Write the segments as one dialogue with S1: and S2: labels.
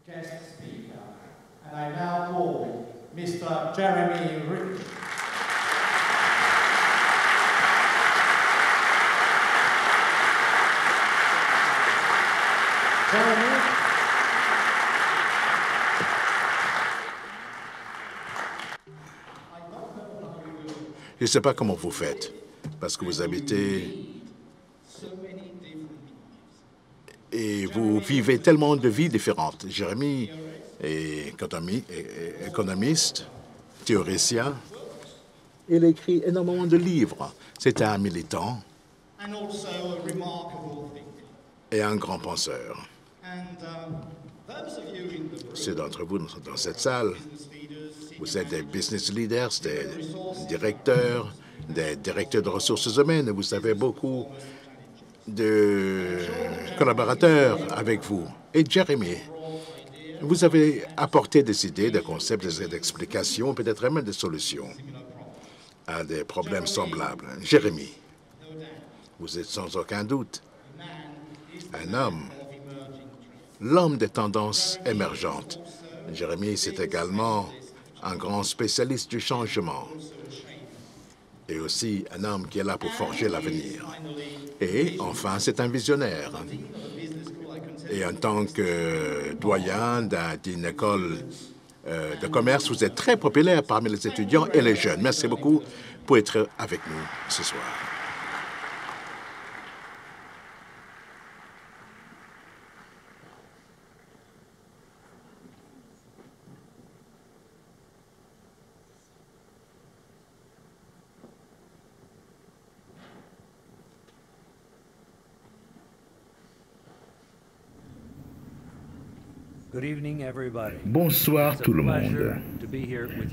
S1: guest speaker, and I now call Mr. Jeremy Rick. Jeremy.
S2: Je ne sais pas comment vous faites, parce que vous habitez et vous vivez tellement de vies différentes. Jérémy est économiste, théoricien. Il écrit énormément de livres. C'est un militant et un grand penseur. Ceux d'entre vous dans cette salle, vous êtes des business leaders, des directeurs de ressources humaines. Vous avez beaucoup de collaborateurs avec vous. Et Jérémy, vous avez apporté des idées, des concepts, des explications, peut-être même des solutions à des problèmes semblables. Jérémy, vous êtes sans aucun doute un homme, l'homme des tendances émergentes. Jérémy, c'est également un grand spécialiste du changement et aussi un homme qui est là pour forger l'avenir. Et enfin, c'est un visionnaire. Et en tant que doyen d'une école de commerce, vous êtes très populaire parmi les étudiants et les jeunes. Merci beaucoup pour être avec nous ce soir.
S3: Bonsoir tout le monde.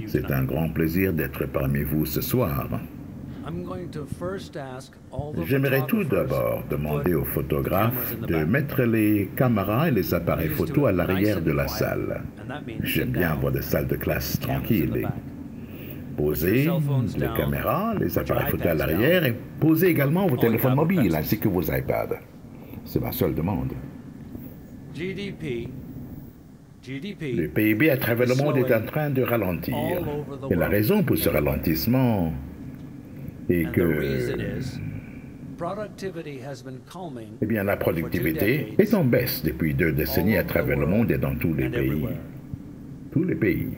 S3: C'est un grand plaisir d'être parmi vous ce soir. J'aimerais tout d'abord demander aux photographes de mettre les caméras et les appareils photo à l'arrière de la salle. J'aime bien avoir des salles de classe tranquilles. Posez les caméras, les appareils photo à l'arrière et posez également vos téléphones mobiles ainsi que vos iPads. C'est ma seule demande. Le PIB à travers le monde est en train de ralentir. Et la raison pour ce ralentissement est que la productivité est en baisse depuis 2 décennies à travers le monde et dans tous les pays. Tous les pays.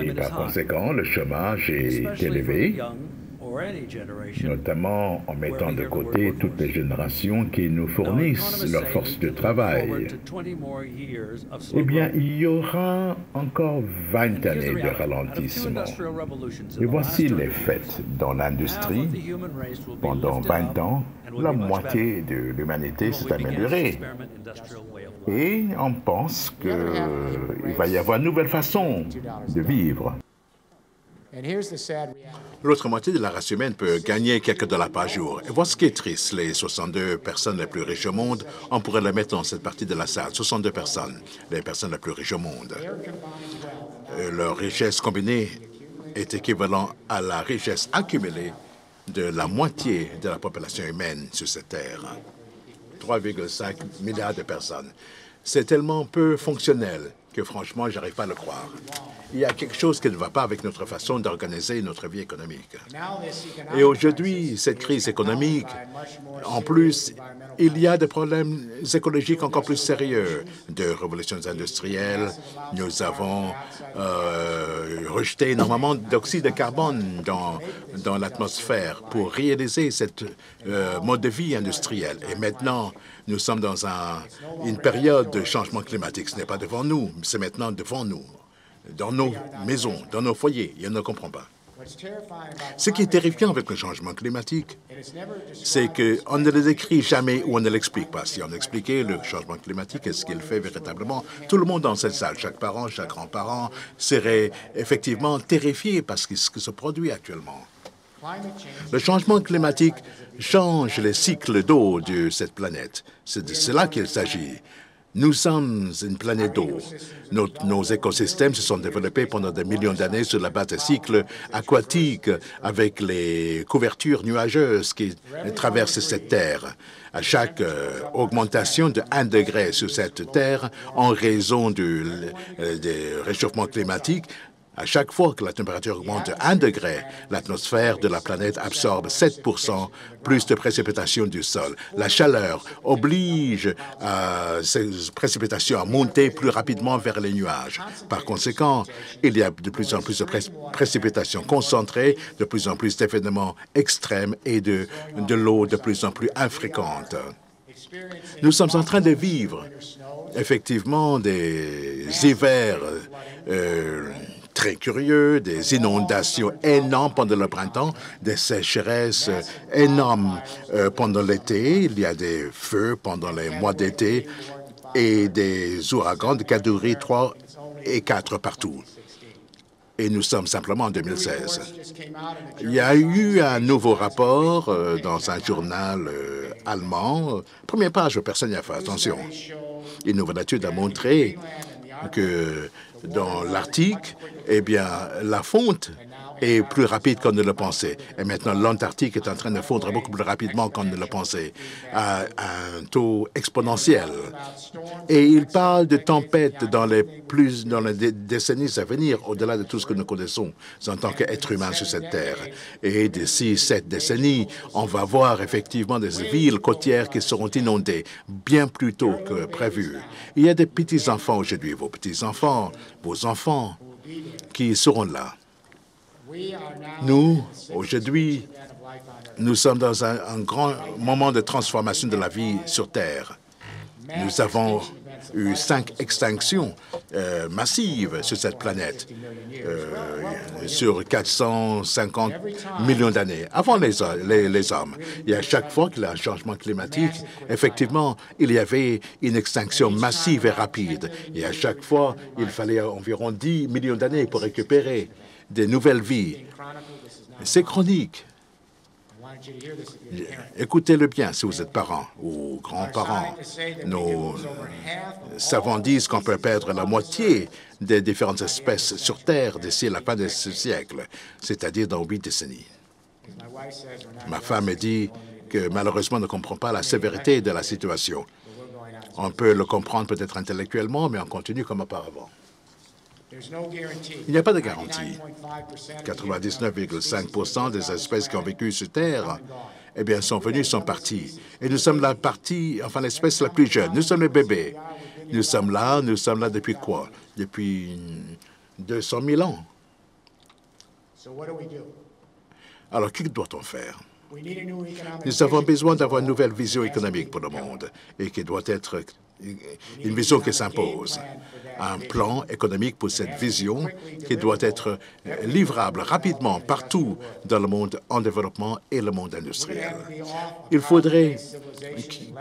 S3: Et par conséquent, le chômage est élevé, notamment en mettant de côté toutes les générations qui nous fournissent leur force de travail. Il y aura encore 20 années de ralentissement. Et voici les faits. Dans l'industrie, pendant 20 ans, la moitié de l'humanité s'est améliorée. Et on pense qu'il va y avoir une nouvelle façon de vivre.
S2: L'autre moitié de la race humaine peut gagner quelques dollars par jour. Et voici ce qui est triste. Les 62 personnes les plus riches au monde, on pourrait les mettre dans cette partie de la salle. 62 personnes, les personnes les plus riches au monde. Leur richesse combinée est équivalent à la richesse accumulée de la moitié de la population humaine sur cette terre. 3,5 milliards de personnes. C'est tellement peu fonctionnel que franchement, je n'arrive pas à le croire. Il y a quelque chose qui ne va pas avec notre façon d'organiser notre vie économique. Et aujourd'hui, cette crise économique, en plus, il y a des problèmes écologiques encore plus sérieux, de révolutions industrielles. Nous avons rejeté énormément d'oxyde de carbone dans l'atmosphère pour réaliser cette mode de vie industriel. Et maintenant, nous sommes dans une période de changement climatique. Ce n'est pas devant nous, c'est maintenant devant nous, dans nos maisons, dans nos foyers, et on ne comprend pas. Ce qui est terrifiant avec le changement climatique, c'est qu'on ne le décrit jamais ou on ne l'explique pas. Si on expliquait le changement climatique et ce qu'il fait véritablement, tout le monde dans cette salle, chaque parent, chaque grand-parent, serait effectivement terrifié par ce qui se produit actuellement. Le changement climatique change les cycles d'eau de cette planète. C'est de cela qu'il s'agit. Nous sommes une planète d'eau. Nos écosystèmes se sont développés pendant des millions d'années sur la base des cycles aquatiques avec les couvertures nuageuses qui traversent cette Terre. À chaque augmentation de 1 degré sur cette Terre en raison des réchauffements climatiques, à chaque fois que la température augmente de 1 degré, l'atmosphère de la planète absorbe 7 plus de précipitations du sol. La chaleur oblige ces précipitations à monter plus rapidement vers les nuages. Par conséquent, il y a de plus en plus de précipitations concentrées, de plus en plus d'événements extrêmes et de l'eau de plus en plus infréquente. Nous sommes en train de vivre effectivement des hivers très curieux, des inondations énormes pendant le printemps, des sécheresses énormes pendant l'été. Il y a des feux pendant les mois d'été et des ouragans de catégorie 3 et 4 partout. Et nous sommes simplement en 2016. Il y a eu un nouveau rapport dans un journal allemand. Première page, personne n'y a fait attention. Une nouvelle étude a montré que dans l'Arctique, eh bien, la fonte est plus rapide qu'on ne le pensait. Et maintenant, l'Antarctique est en train de fondre beaucoup plus rapidement qu'on ne le pensait, à un taux exponentiel. Et il parle de tempêtes dans les décennies à venir, au-delà de tout ce que nous connaissons en tant qu'êtres humains sur cette Terre. Et d'ici 7 décennies, on va voir effectivement des villes côtières qui seront inondées bien plus tôt que prévu. Il y a des petits-enfants aujourd'hui, vos petits-enfants, vos enfants, qui seront là. Nous, aujourd'hui, nous sommes dans un grand moment de transformation de la vie sur Terre. Nous avons eu 5 extinctions massives sur cette planète, sur 450 millions d'années, avant les hommes. Et à chaque fois qu'il y a un changement climatique, effectivement, il y avait une extinction massive et rapide. Et à chaque fois, il fallait environ 10 millions d'années pour récupérer des nouvelles vies. C'est chronique. Écoutez-le bien si vous êtes parents ou grands-parents. Nos savants disent qu'on peut perdre la moitié des différentes espèces sur Terre d'ici la fin de ce siècle, c'est-à-dire dans 8 décennies. Ma femme me dit que malheureusement, ne comprend pas la sévérité de la situation. On peut le comprendre peut-être intellectuellement, mais on continue comme auparavant. Il n'y a pas de garantie. 99,5% des espèces qui ont vécu sur Terre, eh bien, sont venues, sont parties. Et nous sommes la partie, enfin, l'espèce la plus jeune. Nous sommes les bébés. Nous sommes là depuis quoi? Depuis 200 000 ans. Alors, que doit-on faire? Nous avons besoin d'avoir une nouvelle vision économique pour le monde et qui doit être une vision qui s'impose. Un plan économique pour cette vision qui doit être livrable rapidement partout dans le monde en développement et le monde industriel. Il faudrait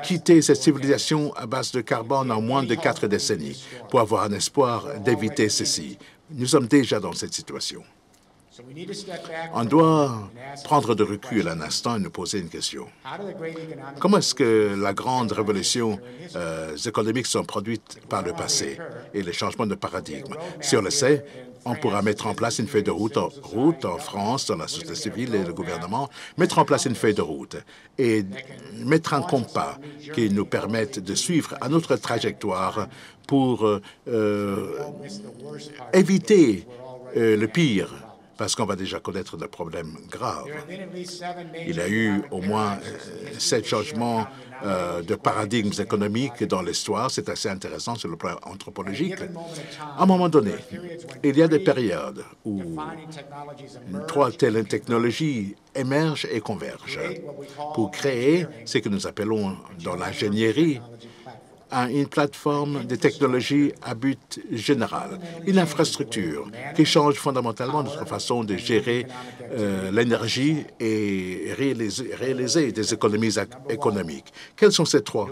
S2: quitter cette civilisation à base de carbone en moins de 4 décennies pour avoir un espoir d'éviter ceci. Nous sommes déjà dans cette situation. On doit prendre de recul un instant et nous poser une question. Comment est-ce que la grande révolution économique sont produites par le passé et les changements de paradigme? Si on le sait, on pourra mettre en place une feuille de route en France, dans la société civile et le gouvernement, mettre en place une feuille de route et mettre un compas qui nous permette de suivre à notre trajectoire pour éviter le pire, parce qu'on va déjà connaître des problèmes graves. Il y a eu au moins 7 changements de paradigmes économiques dans l'histoire. C'est assez intéressant sur le plan anthropologique. À un moment donné, il y a des périodes où 3 telles technologies émergent et convergent pour créer ce que nous appelons dans l'ingénierie une plateforme de technologie à but général, une infrastructure qui change fondamentalement notre façon de gérer l'énergie et réaliser des économies économiques. Quelles sont ces 3?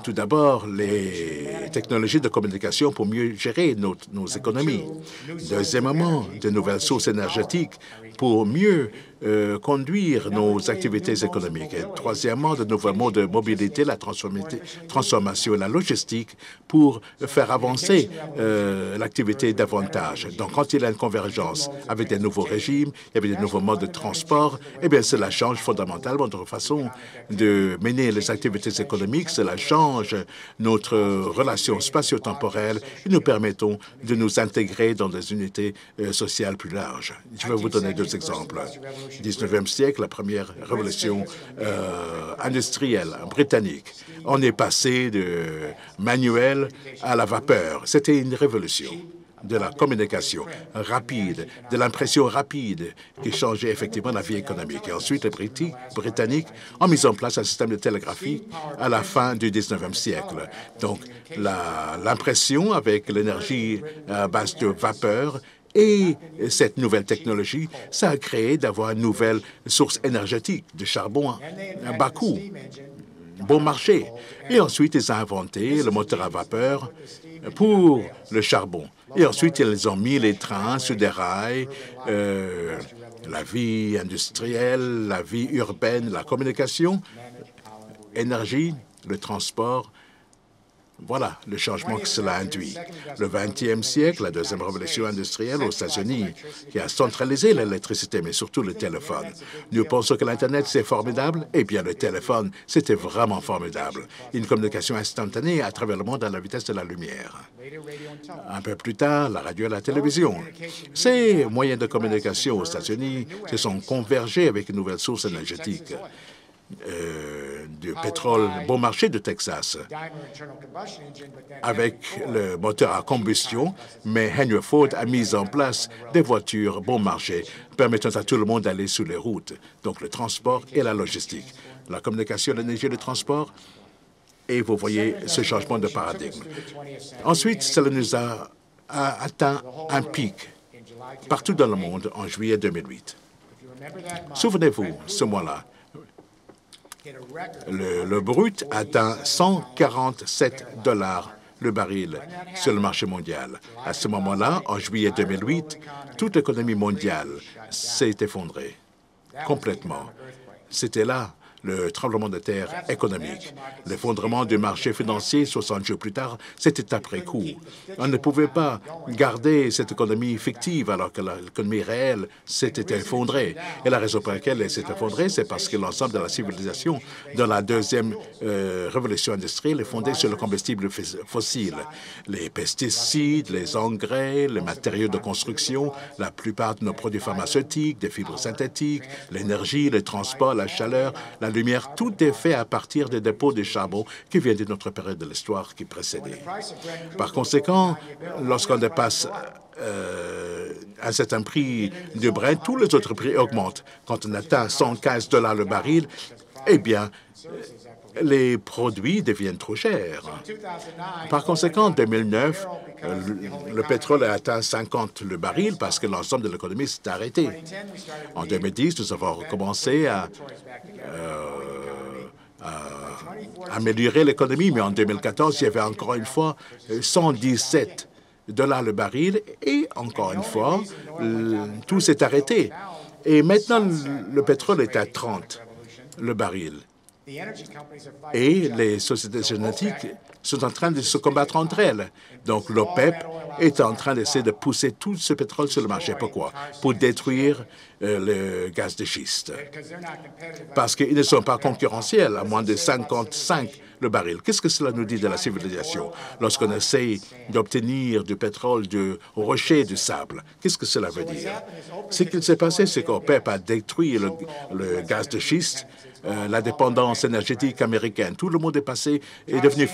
S2: Tout d'abord, les technologies de communication pour mieux gérer nos économies. Deuxièmement, de nouvelles sources énergétiques pour mieux conduire nos activités économiques. Et troisièmement, de nouveaux modes de mobilité, la transformation et la logistique pour faire avancer l'activité davantage. Donc, quand il y a une convergence avec des nouveaux régimes, il y avait des nouveaux modes de transport, eh bien, cela change fondamentalement notre façon de mener les activités économiques, cela change notre relation spatio-temporelle et nous permettons de nous intégrer dans des unités sociales plus larges. Je vais vous donner deux exemples. 19e siècle, la première révolution industrielle britannique. On est passé de manuel à la vapeur. C'était une révolution de la communication rapide, de l'impression rapide qui changeait effectivement la vie économique. Et ensuite, les Britanniques ont mis en place un système de télégraphie à la fin du 19e siècle. Donc, l'impression avec l'énergie à base de vapeur et cette nouvelle technologie, ça a créé d'avoir une nouvelle source énergétique de charbon à bas coût, bon marché. Et ensuite, ils ont inventé le moteur à vapeur pour le charbon. Et ensuite, ils ont mis les trains sur des rails, la vie industrielle, la vie urbaine, la communication, énergie, le transport. Voilà le changement que cela induit. Le 20e siècle, la deuxième révolution industrielle aux États-Unis, qui a centralisé l'électricité, mais surtout le téléphone. Nous pensons que l'Internet, c'est formidable. Eh bien, le téléphone, c'était vraiment formidable. Une communication instantanée à travers le monde à la vitesse de la lumière. Un peu plus tard, la radio et la télévision. Ces moyens de communication aux États-Unis se sont convergés avec une nouvelle source énergétique. Du pétrole bon marché de Texas avec le moteur à combustion, mais Henry Ford a mis en place des voitures bon marché permettant à tout le monde d'aller sur les routes. Donc le transport et la logistique, la communication, l'énergie et le transport. Et vous voyez ce changement de paradigme. Ensuite, cela nous a atteint un pic partout dans le monde en juillet 2008. Souvenez-vous, ce mois-là, le brut atteint 147 $ le baril sur le marché mondial. À ce moment-là, en juillet 2008, toute l'économie mondiale s'est effondrée complètement. C'était là le tremblement de terre économique. L'effondrement du marché financier 60 jours plus tard, c'était après coup. On ne pouvait pas garder cette économie fictive alors que l'économie réelle s'était effondrée. Et la raison pour laquelle elle s'est effondrée, c'est parce que l'ensemble de la civilisation dans la deuxième révolution industrielle est fondée sur le combustible fossile. Les pesticides, les engrais, les matériaux de construction, la plupart de nos produits pharmaceutiques, des fibres synthétiques, l'énergie, le transport, la chaleur, la lumière, tout est fait à partir des dépôts de charbon qui viennent de notre période de l'histoire qui précédait. Par conséquent, lorsqu'on dépasse un certain prix de Brent, tous les autres prix augmentent. Quand on atteint 115 $ le baril, eh bien, les produits deviennent trop chers. Par conséquent, en 2009, le pétrole a atteint 50 $ le baril parce que l'ensemble de l'économie s'est arrêté. En 2010, nous avons recommencé à améliorer l'économie, mais en 2014, il y avait encore une fois 117 $ le baril et encore une fois, tout s'est arrêté. Et maintenant, le pétrole est à 30 $ le baril. Et les sociétés génétiques sont en train de se combattre entre elles. Donc, l'OPEP est en train d'essayer de pousser tout ce pétrole sur le marché. Pourquoi? Pour détruire le gaz de schiste. Parce qu'ils ne sont pas concurrentiels à moins de 55 $ le baril. Qu'est-ce que cela nous dit de la civilisation? Lorsqu'on essaie d'obtenir du pétrole de rocher, du sable, qu'est-ce que cela veut dire? Ce qu'il s'est passé, c'est qu'OPEP a détruit le gaz de schiste, la dépendance énergétique américaine. Tout le monde est devenu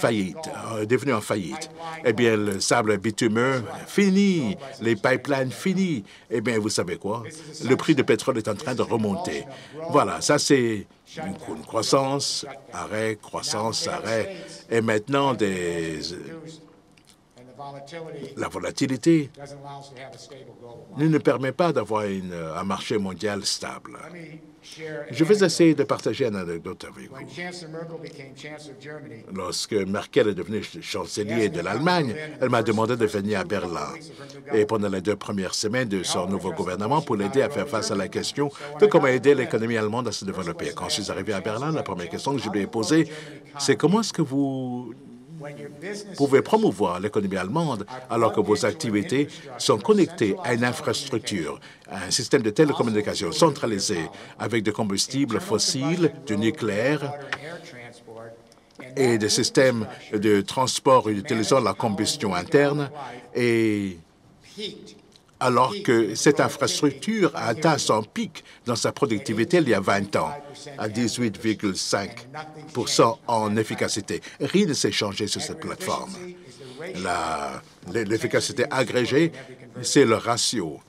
S2: en faillite. Eh bien, le sable bitumeux, fini. Les pipelines, fini. Eh bien, vous savez quoi? Le prix du pétrole est en train de remonter. Voilà, ça c'est une croissance, arrêt, croissance, arrêt. Et maintenant, La volatilité ne nous permet pas d'avoir un marché mondial stable. Je vais essayer de partager une anecdote avec vous. Lorsque Merkel est devenue chancelier de l'Allemagne, elle m'a demandé de venir à Berlin. Et pendant les 2 premières semaines de son nouveau gouvernement, pour l'aider à faire face à la question de comment aider l'économie allemande à se développer. Quand je suis arrivé à Berlin, la première question que je lui ai posée, c'est comment est-ce que vous pouvez promouvoir l'économie allemande alors que vos activités sont connectées à une infrastructure, à un système de télécommunications centralisé avec des combustibles fossiles, du nucléaire et des systèmes de transport utilisant la combustion interne, et alors que cette infrastructure a atteint son pic dans sa productivité il y a 20 ans, à 18,5% en efficacité. Rien ne s'est changé sur cette plateforme. L'efficacité agrégée, c'est le ratio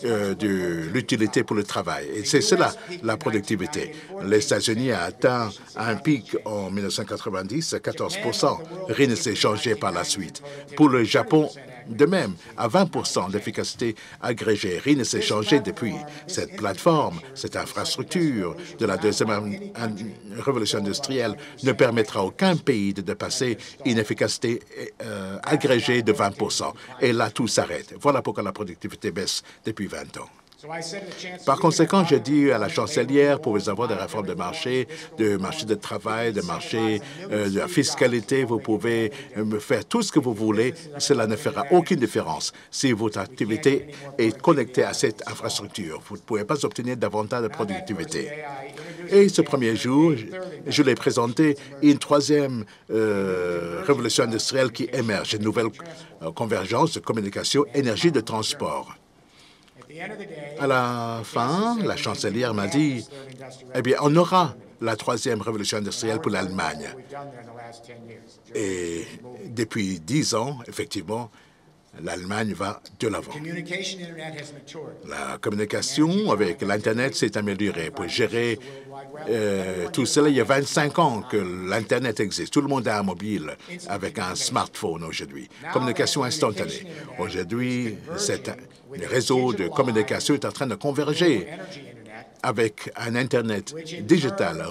S2: de l'utilité pour le travail. Et c'est cela, la productivité. Les États-Unis ont atteint un pic en 1990 à 14%. Rien ne s'est changé par la suite. Pour le Japon, de même, à 20% d'efficacité agrégée. Rien ne s'est changé depuis. Cette plateforme, cette infrastructure de la deuxième révolution industrielle ne permettra à aucun pays de dépasser une efficacité agrégée de 20%. Et là, tout s'arrête. Voilà pourquoi la productivité baisse depuis 20 ans. Par conséquent, j'ai dit à la chancelière, pour avoir des réformes de marché de travail, de marché de la fiscalité, vous pouvez me faire tout ce que vous voulez, cela ne fera aucune différence si votre activité est connectée à cette infrastructure. Vous ne pouvez pas obtenir davantage de productivité. Et ce premier jour, je l'ai présenté une troisième révolution industrielle qui émerge, une nouvelle convergence de communication, énergie, de transport. À la fin, la chancelière m'a dit, eh bien, on aura la troisième révolution industrielle pour l'Allemagne. Et depuis 10 ans, effectivement, l'Allemagne va de l'avant. La communication avec l'Internet s'est améliorée. Pour gérer tout cela, il y a 25 ans que l'Internet existe. Tout le monde a un mobile avec un smartphone aujourd'hui. Communication instantanée. Aujourd'hui, le réseau de communication est en train de converger avec un Internet digital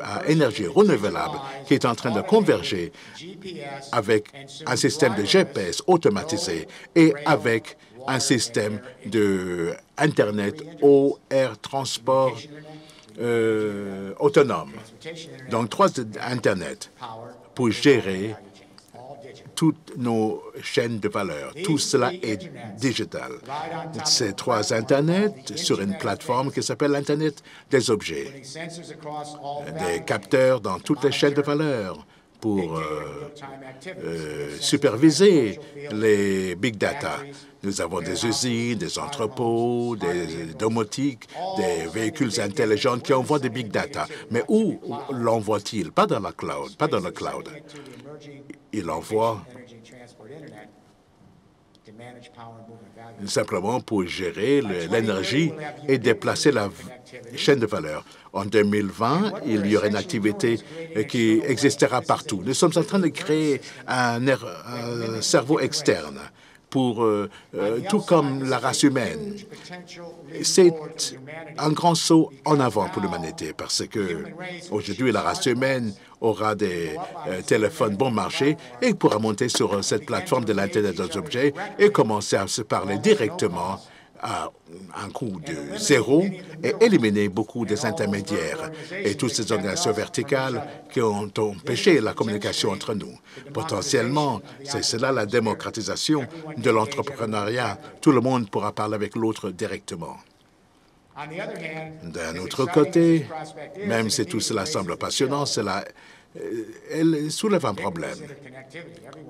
S2: à énergie renouvelable qui est en train de converger avec un système de GPS automatisé et avec un système d'Internet eau, air, transport autonome. Donc, 3 Internet pour gérer toutes nos chaînes de valeur. Tout cela est digital. Ces 3 Internet sur une plateforme qui s'appelle l'Internet des objets. Des capteurs dans toutes les chaînes de valeur pour superviser les big data. Nous avons des usines, des entrepôts, des domotiques, des véhicules intelligents qui envoient des big data. Mais où l'envoient-ils? Pas dans la cloud, pas dans le cloud. Ils l'envoient simplement pour gérer l'énergie et déplacer la chaîne de valeur. En 2020, il y aura une activité qui existera partout. Nous sommes en train de créer un cerveau externe pour tout comme la race humaine. C'est un grand saut en avant pour l'humanité parce que aujourd'hui, la race humaine aura des téléphones bon marché et pourra monter sur cette plateforme de l'Internet des objets et commencer à se parler directement à un coût de 0 et éliminer beaucoup des intermédiaires et toutes ces organisations verticales qui ont empêché la communication entre nous. Potentiellement, c'est cela la démocratisation de l'entrepreneuriat. Tout le monde pourra parler avec l'autre directement. D'un autre côté, même si tout cela semble passionnant, elle soulève un problème.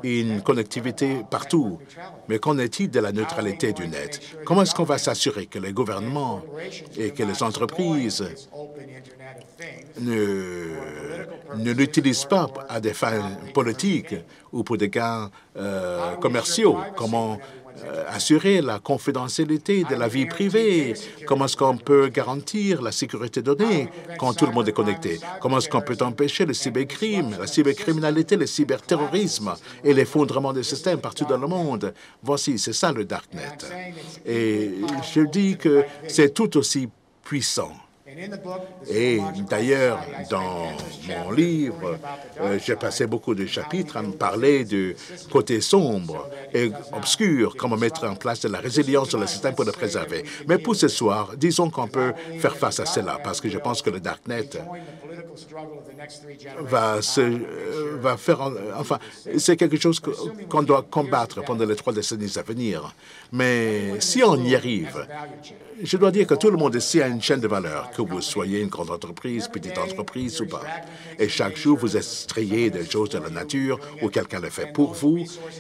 S2: Une connectivité partout. Mais qu'en est-il de la neutralité du net? Comment est-ce qu'on va s'assurer que les gouvernements et que les entreprises ne l'utilisent pas à des fins politiques ou pour des gains commerciaux? Comment assurer la confidentialité de la vie privée? Comment est-ce qu'on peut garantir la sécurité des données quand tout le monde est connecté? Comment est-ce qu'on peut empêcher le cybercrime, la cybercriminalité, le cyberterrorisme et l'effondrement des systèmes partout dans le monde? Voici, c'est ça le Darknet. Et je dis que c'est tout aussi puissant. Et d'ailleurs, dans mon livre, j'ai passé beaucoup de chapitres à me parler du côté sombre et obscur, comment mettre en place de la résilience sur le système pour le préserver. Mais pour ce soir, disons qu'on peut faire face à cela, parce que je pense que le Darknet va faire... Enfin, c'est quelque chose qu'on doit combattre pendant les 3 décennies à venir. Mais si on y arrive, je dois dire que tout le monde ici a une chaîne de valeur, que vous soyez une grande entreprise, petite entreprise ou pas. Et chaque jour, vous extrayez des choses de la nature ou quelqu'un le fait pour vous.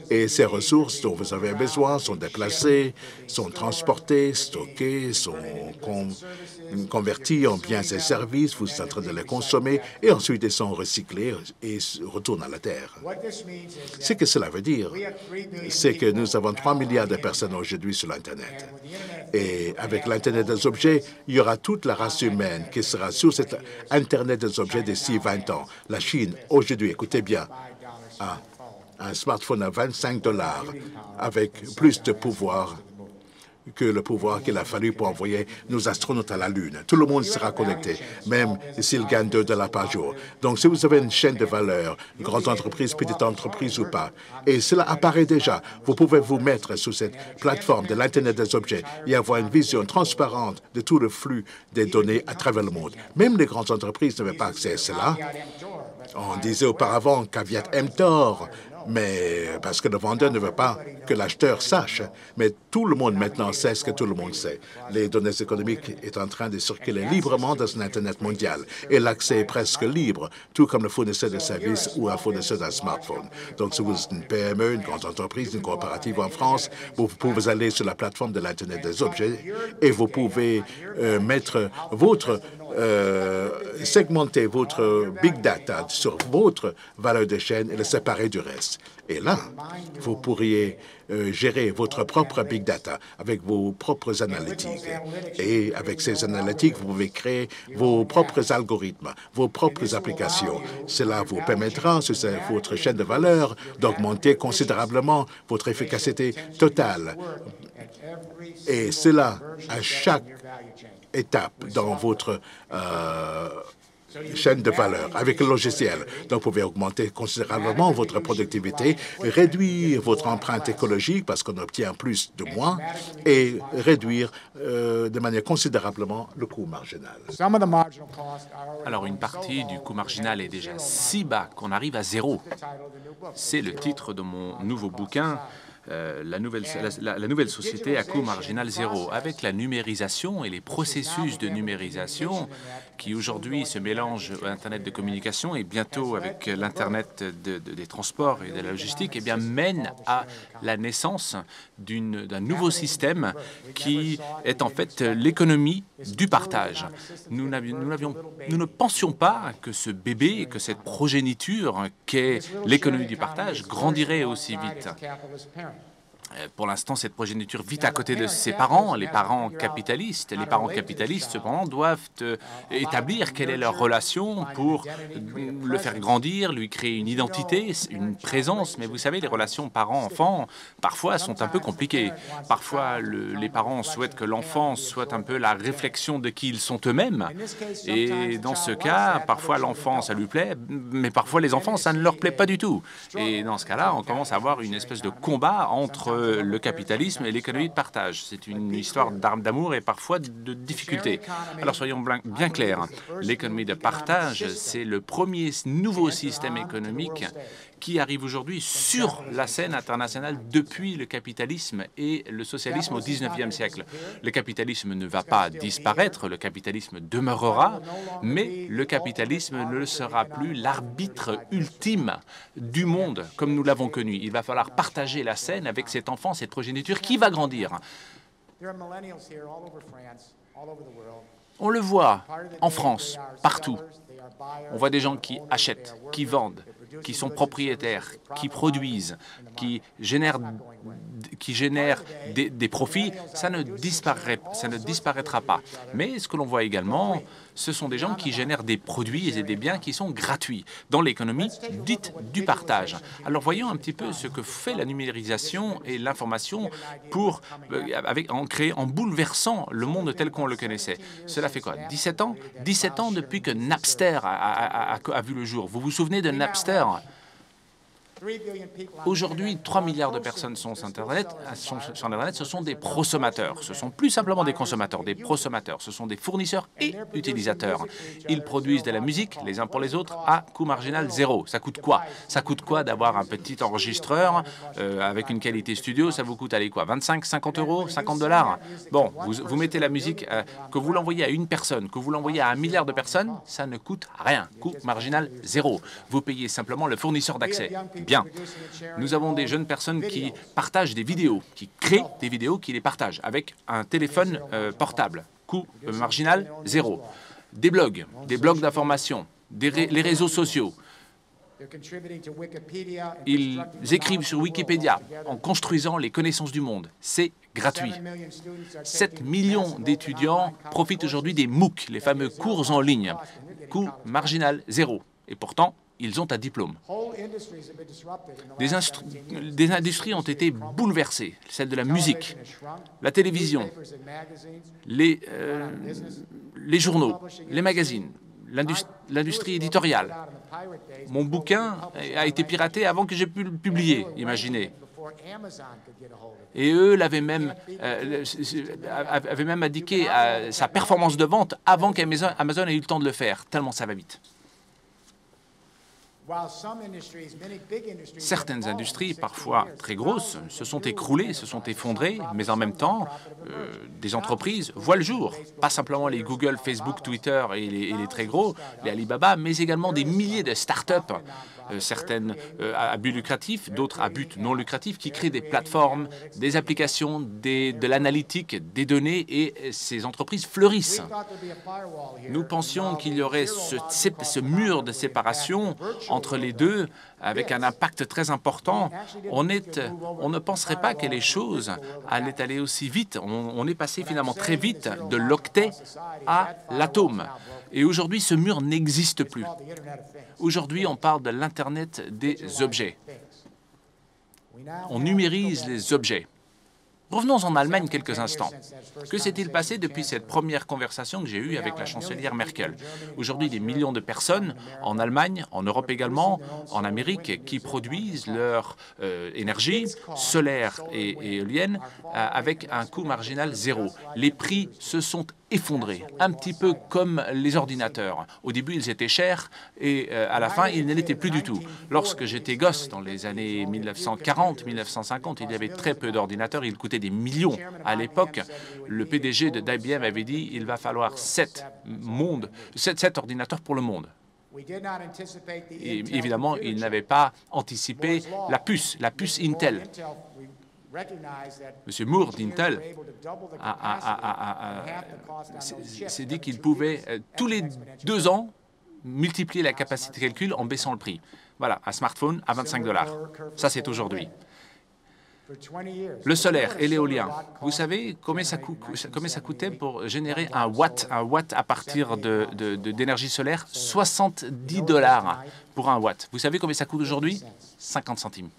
S2: Et ces ressources dont vous avez besoin sont déplacées, sont transportées, stockées, sont converties en biens et services. Vous êtes en train de les consommer et ensuite ils sont recyclés et retournent à la Terre. Ce que cela veut dire, c'est que nous avons 3 milliards de personnes aujourd'hui sur l'Internet. Et avec l'Internet des objets, il y aura toute la race humaine qui sera sur cet Internet des objets d'ici 20 ans. La Chine, aujourd'hui, écoutez bien, a un smartphone à 25 $ avec plus de pouvoir que le pouvoir qu'il a fallu pour envoyer nos astronautes à la Lune. Tout le monde sera connecté, même s'il gagne 2 $ par jour. Donc, si vous avez une chaîne de valeur, grande entreprise, petite entreprise ou pas, et cela apparaît déjà, vous pouvez vous mettre sur cette plateforme de l'Internet des objets et avoir une vision transparente de tout le flux des données à travers le monde. Même les grandes entreprises n'avaient pas accès à cela. On disait auparavant caveat emptor, mais parce que le vendeur ne veut pas que l'acheteur sache. Mais tout le monde maintenant sait ce que tout le monde sait. Les données économiques sont en train de circuler librement dans un Internet mondial et l'accès est presque libre, tout comme le fournisseur de services ou un fournisseur d'un smartphone. Donc, si vous êtes une PME, une grande entreprise, une coopérative en France, vous pouvez aller sur la plateforme de l'Internet des objets et vous pouvez mettre votre segmenter votre big data sur votre valeur de chaîne et le séparer du reste. Et là, vous pourriez gérer votre propre big data avec vos propres analytiques. Et avec ces analytiques, vous pouvez créer vos propres algorithmes, vos propres applications. Cela vous permettra, sur votre chaîne de valeur, d'augmenter considérablement votre efficacité totale. Et cela à chaque étape dans votre chaîne de valeur avec le logiciel. Donc, vous pouvez augmenter considérablement votre productivité, réduire votre empreinte écologique parce qu'on obtient plus de moins et réduire de manière considérablement le coût marginal.
S4: Alors, une partie du coût marginal est déjà si bas qu'on arrive à 0. C'est le titre de mon nouveau bouquin. La nouvelle société à coût marginal 0, avec la numérisation et les processus de numérisation qui aujourd'hui se mélangent à l'Internet de communication et bientôt avec l'Internet des transports et de la logistique, eh bien, mènent à la naissance d'un nouveau système qui est en fait l'économie du partage. Nous ne pensions pas que ce bébé, que cette progéniture qu'est l'économie du partage grandirait aussi vite. Pour l'instant, cette progéniture vit à côté de ses parents, les parents capitalistes. Les parents capitalistes, cependant, doivent établir quelle est leur relation pour le faire grandir, lui créer une identité, une présence. Mais vous savez, les relations parents-enfants, parfois, sont un peu compliquées. Parfois, les parents souhaitent que l'enfant soit un peu la réflexion de qui ils sont eux-mêmes. Et dans ce cas, parfois, l'enfant, ça lui plaît, mais parfois, les enfants, ça ne leur plaît pas du tout. Et dans ce cas-là, on commence à avoir une espèce de combat entre le capitalisme et l'économie de partage. C'est une histoire d'amour et parfois de difficultés. Alors soyons bien clairs, l'économie de partage, c'est le premier nouveau système économique qui arrive aujourd'hui sur la scène internationale depuis le capitalisme et le socialisme au 19e siècle. Le capitalisme ne va pas disparaître, le capitalisme demeurera, mais le capitalisme ne sera plus l'arbitre ultime du monde comme nous l'avons connu. Il va falloir partager la scène avec cet enfant, cette progéniture qui va grandir. On le voit en France, partout. On voit des gens qui achètent, qui vendent, qui sont propriétaires, qui produisent, qui génèrent des profits, ça ne disparaîtra pas. Mais ce que l'on voit également, ce sont des gens qui génèrent des produits et des biens qui sont gratuits dans l'économie dite du partage. Alors voyons un petit peu ce que fait la numérisation et l'information en bouleversant le monde tel qu'on le connaissait. Cela fait quoi? 17 ans? 17 ans depuis que Napster a vu le jour. Vous vous souvenez de Napster? Aujourd'hui, 3 milliards de personnes sont sur Internet. Ce sont des prosommateurs. Ce sont plus simplement des consommateurs, des prosommateurs. Ce sont des fournisseurs et utilisateurs. Ils produisent de la musique, les uns pour les autres, à coût marginal zéro. Ça coûte quoi? Ça coûte quoi d'avoir un petit enregistreur avec une qualité studio? Ça vous coûte, allez quoi, 25, 50 euros, 50 $? Bon, vous mettez la musique, que vous l'envoyez à une personne, que vous l'envoyez à 1 milliard de personnes, ça ne coûte rien. Coût marginal zéro. Vous payez simplement le fournisseur d'accès. Bien. Nous avons des jeunes personnes qui partagent des vidéos, qui créent des vidéos, qui les partagent avec un téléphone portable. Coût marginal, zéro. Des blogs d'information, les réseaux sociaux. Ils écrivent sur Wikipédia en construisant les connaissances du monde. C'est gratuit. 7 millions d'étudiants profitent aujourd'hui des MOOC, les fameux cours en ligne. Coût marginal, zéro. Et pourtant, ils ont un diplôme. Des industries ont été bouleversées, celle de la musique, la télévision, les journaux, les magazines, l'industrie éditoriale. Mon bouquin a été piraté avant que j'ai pu le publier, imaginez. Et eux avaient même indiqué sa performance de vente avant qu'Amazon ait eu le temps de le faire, tellement ça va vite. Certaines industries, parfois très grosses, se sont écroulées, se sont effondrées, mais en même temps, des entreprises voient le jour. Pas simplement les Google, Facebook, Twitter et les très gros, les Alibaba, mais également des milliers de start-up, certaines à but lucratif, d'autres à but non lucratif, qui créent des plateformes, des applications, de l'analytique, des données, et ces entreprises fleurissent. Nous pensions qu'il y aurait ce mur de séparation entre les deux, avec un impact très important. On ne penserait pas que les choses allaient aller aussi vite. On est passé finalement très vite de l'octet à l'atome. Et aujourd'hui, ce mur n'existe plus. Aujourd'hui, on parle de l'Internet des objets. On numérise les objets. Revenons en Allemagne quelques instants. Que s'est-il passé depuis cette première conversation que j'ai eue avec la chancelière Merkel? Aujourd'hui, des millions de personnes en Allemagne, en Europe également, en Amérique, qui produisent leur énergie solaire et éolienne avec un coût marginal zéro. Les prix se sont effondrés, un petit peu comme les ordinateurs. Au début, ils étaient chers et à la fin, ils ne l'étaient plus du tout. Lorsque j'étais gosse, dans les années 1940-1950, il y avait très peu d'ordinateurs, ils coûtaient des millions. À l'époque, le PDG d'IBM avait dit il va falloir 7 ordinateurs pour le monde. Et évidemment, il n'avait pas anticipé la puce Intel. M. Moore d'Intel s'est dit qu'il pouvait, tous les 2 ans, multiplier la capacité de calcul en baissant le prix. Voilà, un smartphone à 25 $. Ça, c'est aujourd'hui. Le solaire et l'éolien, vous savez combien ça coûtait pour générer un watt à partir d'énergie solaire? 70 $ pour un watt. Vous savez combien ça coûte aujourd'hui? 50 centimes.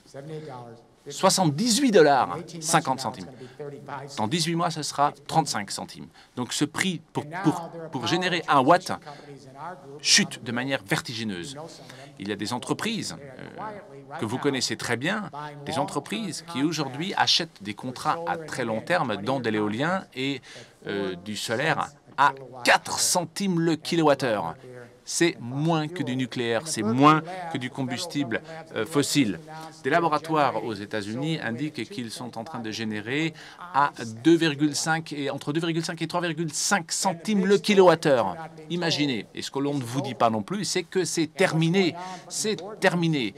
S4: 78 $, 50 centimes. Dans 18 mois, ce sera 35 centimes. Donc ce prix pour générer un watt chute de manière vertigineuse. Il y a des entreprises que vous connaissez très bien, des entreprises qui aujourd'hui achètent des contrats à très long terme dans de l'éolien et du solaire à 4 centimes le kilowattheure. C'est moins que du nucléaire, c'est moins que du combustible fossile. Des laboratoires aux États-Unis indiquent qu'ils sont en train de générer à entre 2,5 et 3,5 centimes le kilowattheure. Imaginez. Et ce que l'on ne vous dit pas non plus, c'est que c'est terminé. C'est terminé.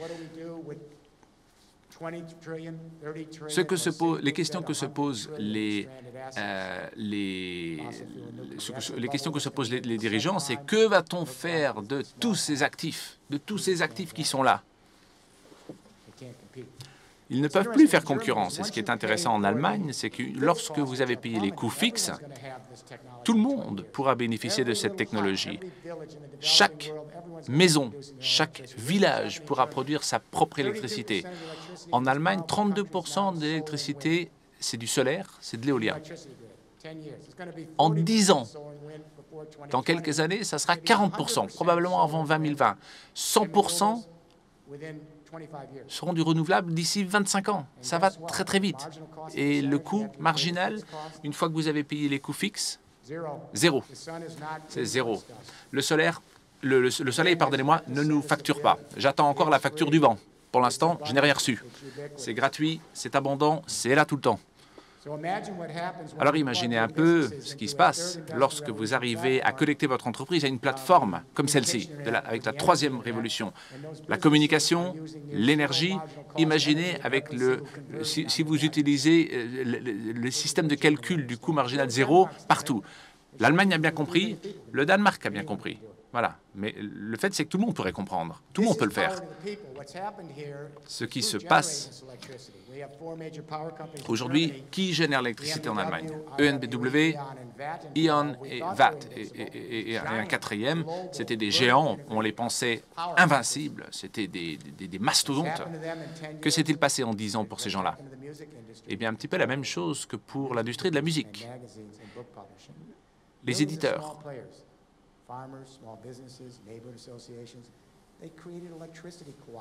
S4: Les questions que se posent les dirigeants, c'est que va-t-on faire de tous ces actifs qui sont là? Ils ne peuvent plus faire concurrence. Et ce qui est intéressant en Allemagne, c'est que lorsque vous avez payé les coûts fixes, tout le monde pourra bénéficier de cette technologie. Chaque maison, chaque village pourra produire sa propre électricité. En Allemagne, 32% de l'électricité, c'est du solaire, c'est de l'éolien. En 10 ans, dans quelques années, ça sera 40%, probablement avant 2020. 100% seront du renouvelable d'ici 25 ans. Ça va très, très vite. Et le coût marginal, une fois que vous avez payé les coûts fixes, zéro. C'est zéro. Le solaire, le soleil, pardonnez-moi, ne nous facture pas. J'attends encore la facture du vent. Pour l'instant, je n'ai rien reçu. C'est gratuit, c'est abondant, c'est là tout le temps. Alors imaginez un peu ce qui se passe lorsque vous arrivez à connecter votre entreprise à une plateforme comme celle-ci, avec la troisième révolution. La communication, l'énergie, imaginez avec si vous utilisez le système de calcul du coût marginal zéro partout. L'Allemagne a bien compris, le Danemark a bien compris. Voilà. Mais le fait, c'est que tout le monde pourrait comprendre. Tout le monde peut le faire. Ce qui se passe aujourd'hui, qui génère l'électricité en Allemagne? EnBW, E.ON et VAT. Et un quatrième, c'était des géants. On les pensait invincibles. C'était des mastodontes. Que s'est-il passé en 10 ans pour ces gens-là? Eh bien, un petit peu la même chose que pour l'industrie de la musique. Les éditeurs.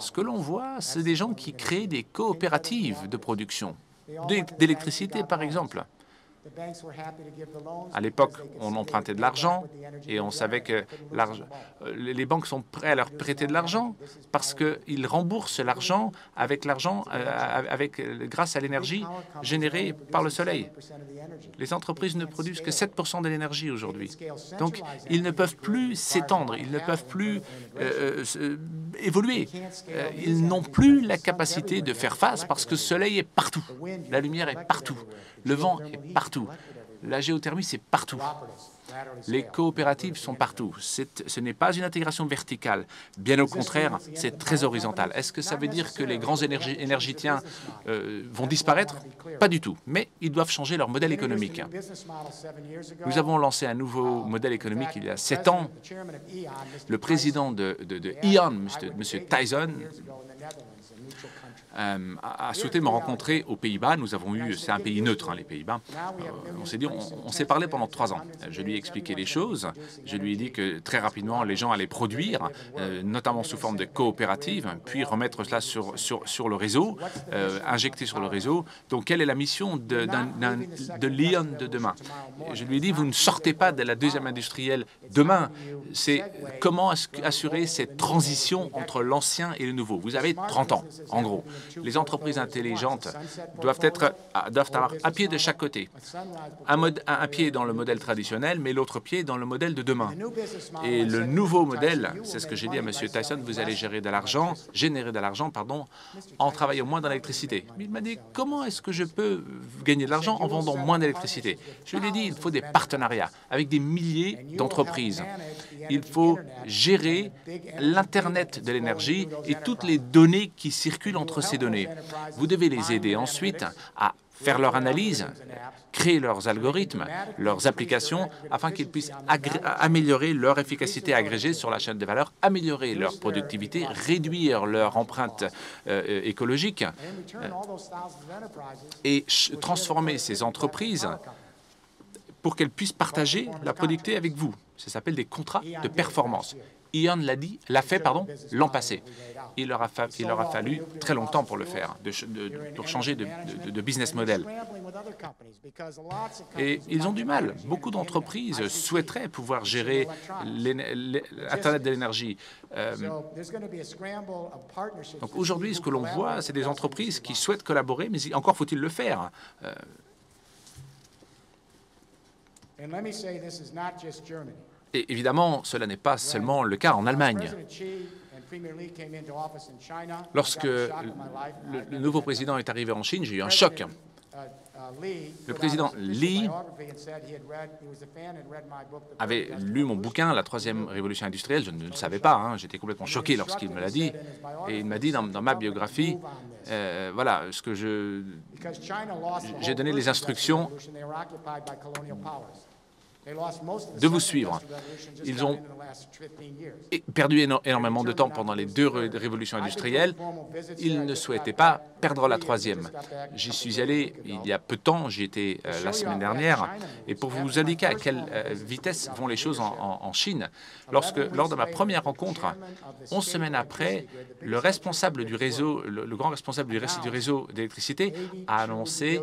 S4: Ce que l'on voit, c'est des gens qui créent des coopératives de production, d'électricité par exemple. À l'époque, on empruntait de l'argent et on savait que les banques sont prêtes à leur prêter de l'argent parce qu'ils remboursent l'argent grâce à l'énergie générée par le soleil. Les entreprises ne produisent que 7% de l'énergie aujourd'hui. Donc, ils ne peuvent plus s'étendre, ils ne peuvent plus évoluer. Ils n'ont plus la capacité de faire face parce que le soleil est partout, la lumière est partout, le vent est partout. La géothermie, c'est partout. Les coopératives sont partout. Ce n'est pas une intégration verticale. Bien au contraire, c'est très horizontal. Est-ce que ça veut dire que les grands énergéticiens vont disparaître? Pas du tout. Mais ils doivent changer leur modèle économique. Nous avons lancé un nouveau modèle économique il y a 7 ans. Le président de E.ON, M. Tyson, a souhaité me rencontrer aux Pays-Bas. Nous avons eu, c'est un pays neutre, hein, les Pays-Bas. On s'est dit, on s'est parlé pendant 3 ans. Je lui ai expliqué les choses. Je lui ai dit que très rapidement, les gens allaient produire, notamment sous forme de coopérative, puis remettre cela sur le réseau, injecter sur le réseau. Donc, quelle est la mission de l'E.ON de demain? Je lui ai dit, vous ne sortez pas de la deuxième industrielle demain. C'est comment assurer cette transition entre l'ancien et le nouveau. Vous avez 30 ans, en gros. Les entreprises intelligentes doivent avoir un pied de chaque côté. Un pied dans le modèle traditionnel, mais l'autre pied dans le modèle de demain. Et le nouveau modèle, c'est ce que j'ai dit à M. Tyson, vous allez générer de l'argent, en travaillant moins dans l'électricité. Il m'a dit, comment est-ce que je peux gagner de l'argent en vendant moins d'électricité? Je lui ai dit, il faut des partenariats avec des milliers d'entreprises. Il faut gérer l'Internet de l'énergie et toutes les données qui circulent entre ces données. Vous devez les aider ensuite à faire leur analyse, créer leurs algorithmes, leurs applications, afin qu'ils puissent améliorer leur efficacité agrégée sur la chaîne de valeur, améliorer leur productivité, réduire leur empreinte écologique et transformer ces entreprises pour qu'elles puissent partager la productivité avec vous. Ça s'appelle des contrats de performance. E.ON l'a fait l'an passé. Il leur a fallu très longtemps pour le faire, pour changer de business model. Et ils ont du mal. Beaucoup d'entreprises souhaiteraient pouvoir gérer l'Internet de l'énergie. Donc aujourd'hui, ce que l'on voit, c'est des entreprises qui souhaitent collaborer, mais encore faut-il le faire. Et évidemment, cela n'est pas seulement le cas en Allemagne. Lorsque le nouveau président est arrivé en Chine, j'ai eu un choc. Le président Lee avait lu mon bouquin, La troisième révolution industrielle. Je ne le savais pas, hein. J'étais complètement choqué lorsqu'il me l'a dit. Et il m'a dit dans ma biographie, voilà, ce que j'ai donné les instructions de vous suivre. Ils ont perdu énormément de temps pendant les deux révolutions industrielles. Ils ne souhaitaient pas perdre la troisième. J'y suis allé il y a peu de temps, j'y étais la semaine dernière, et pour vous indiquer à quelle vitesse vont les choses en Chine, lors de ma première rencontre, 11 semaines après, le responsable du réseau, le grand responsable du réseau d'électricité a annoncé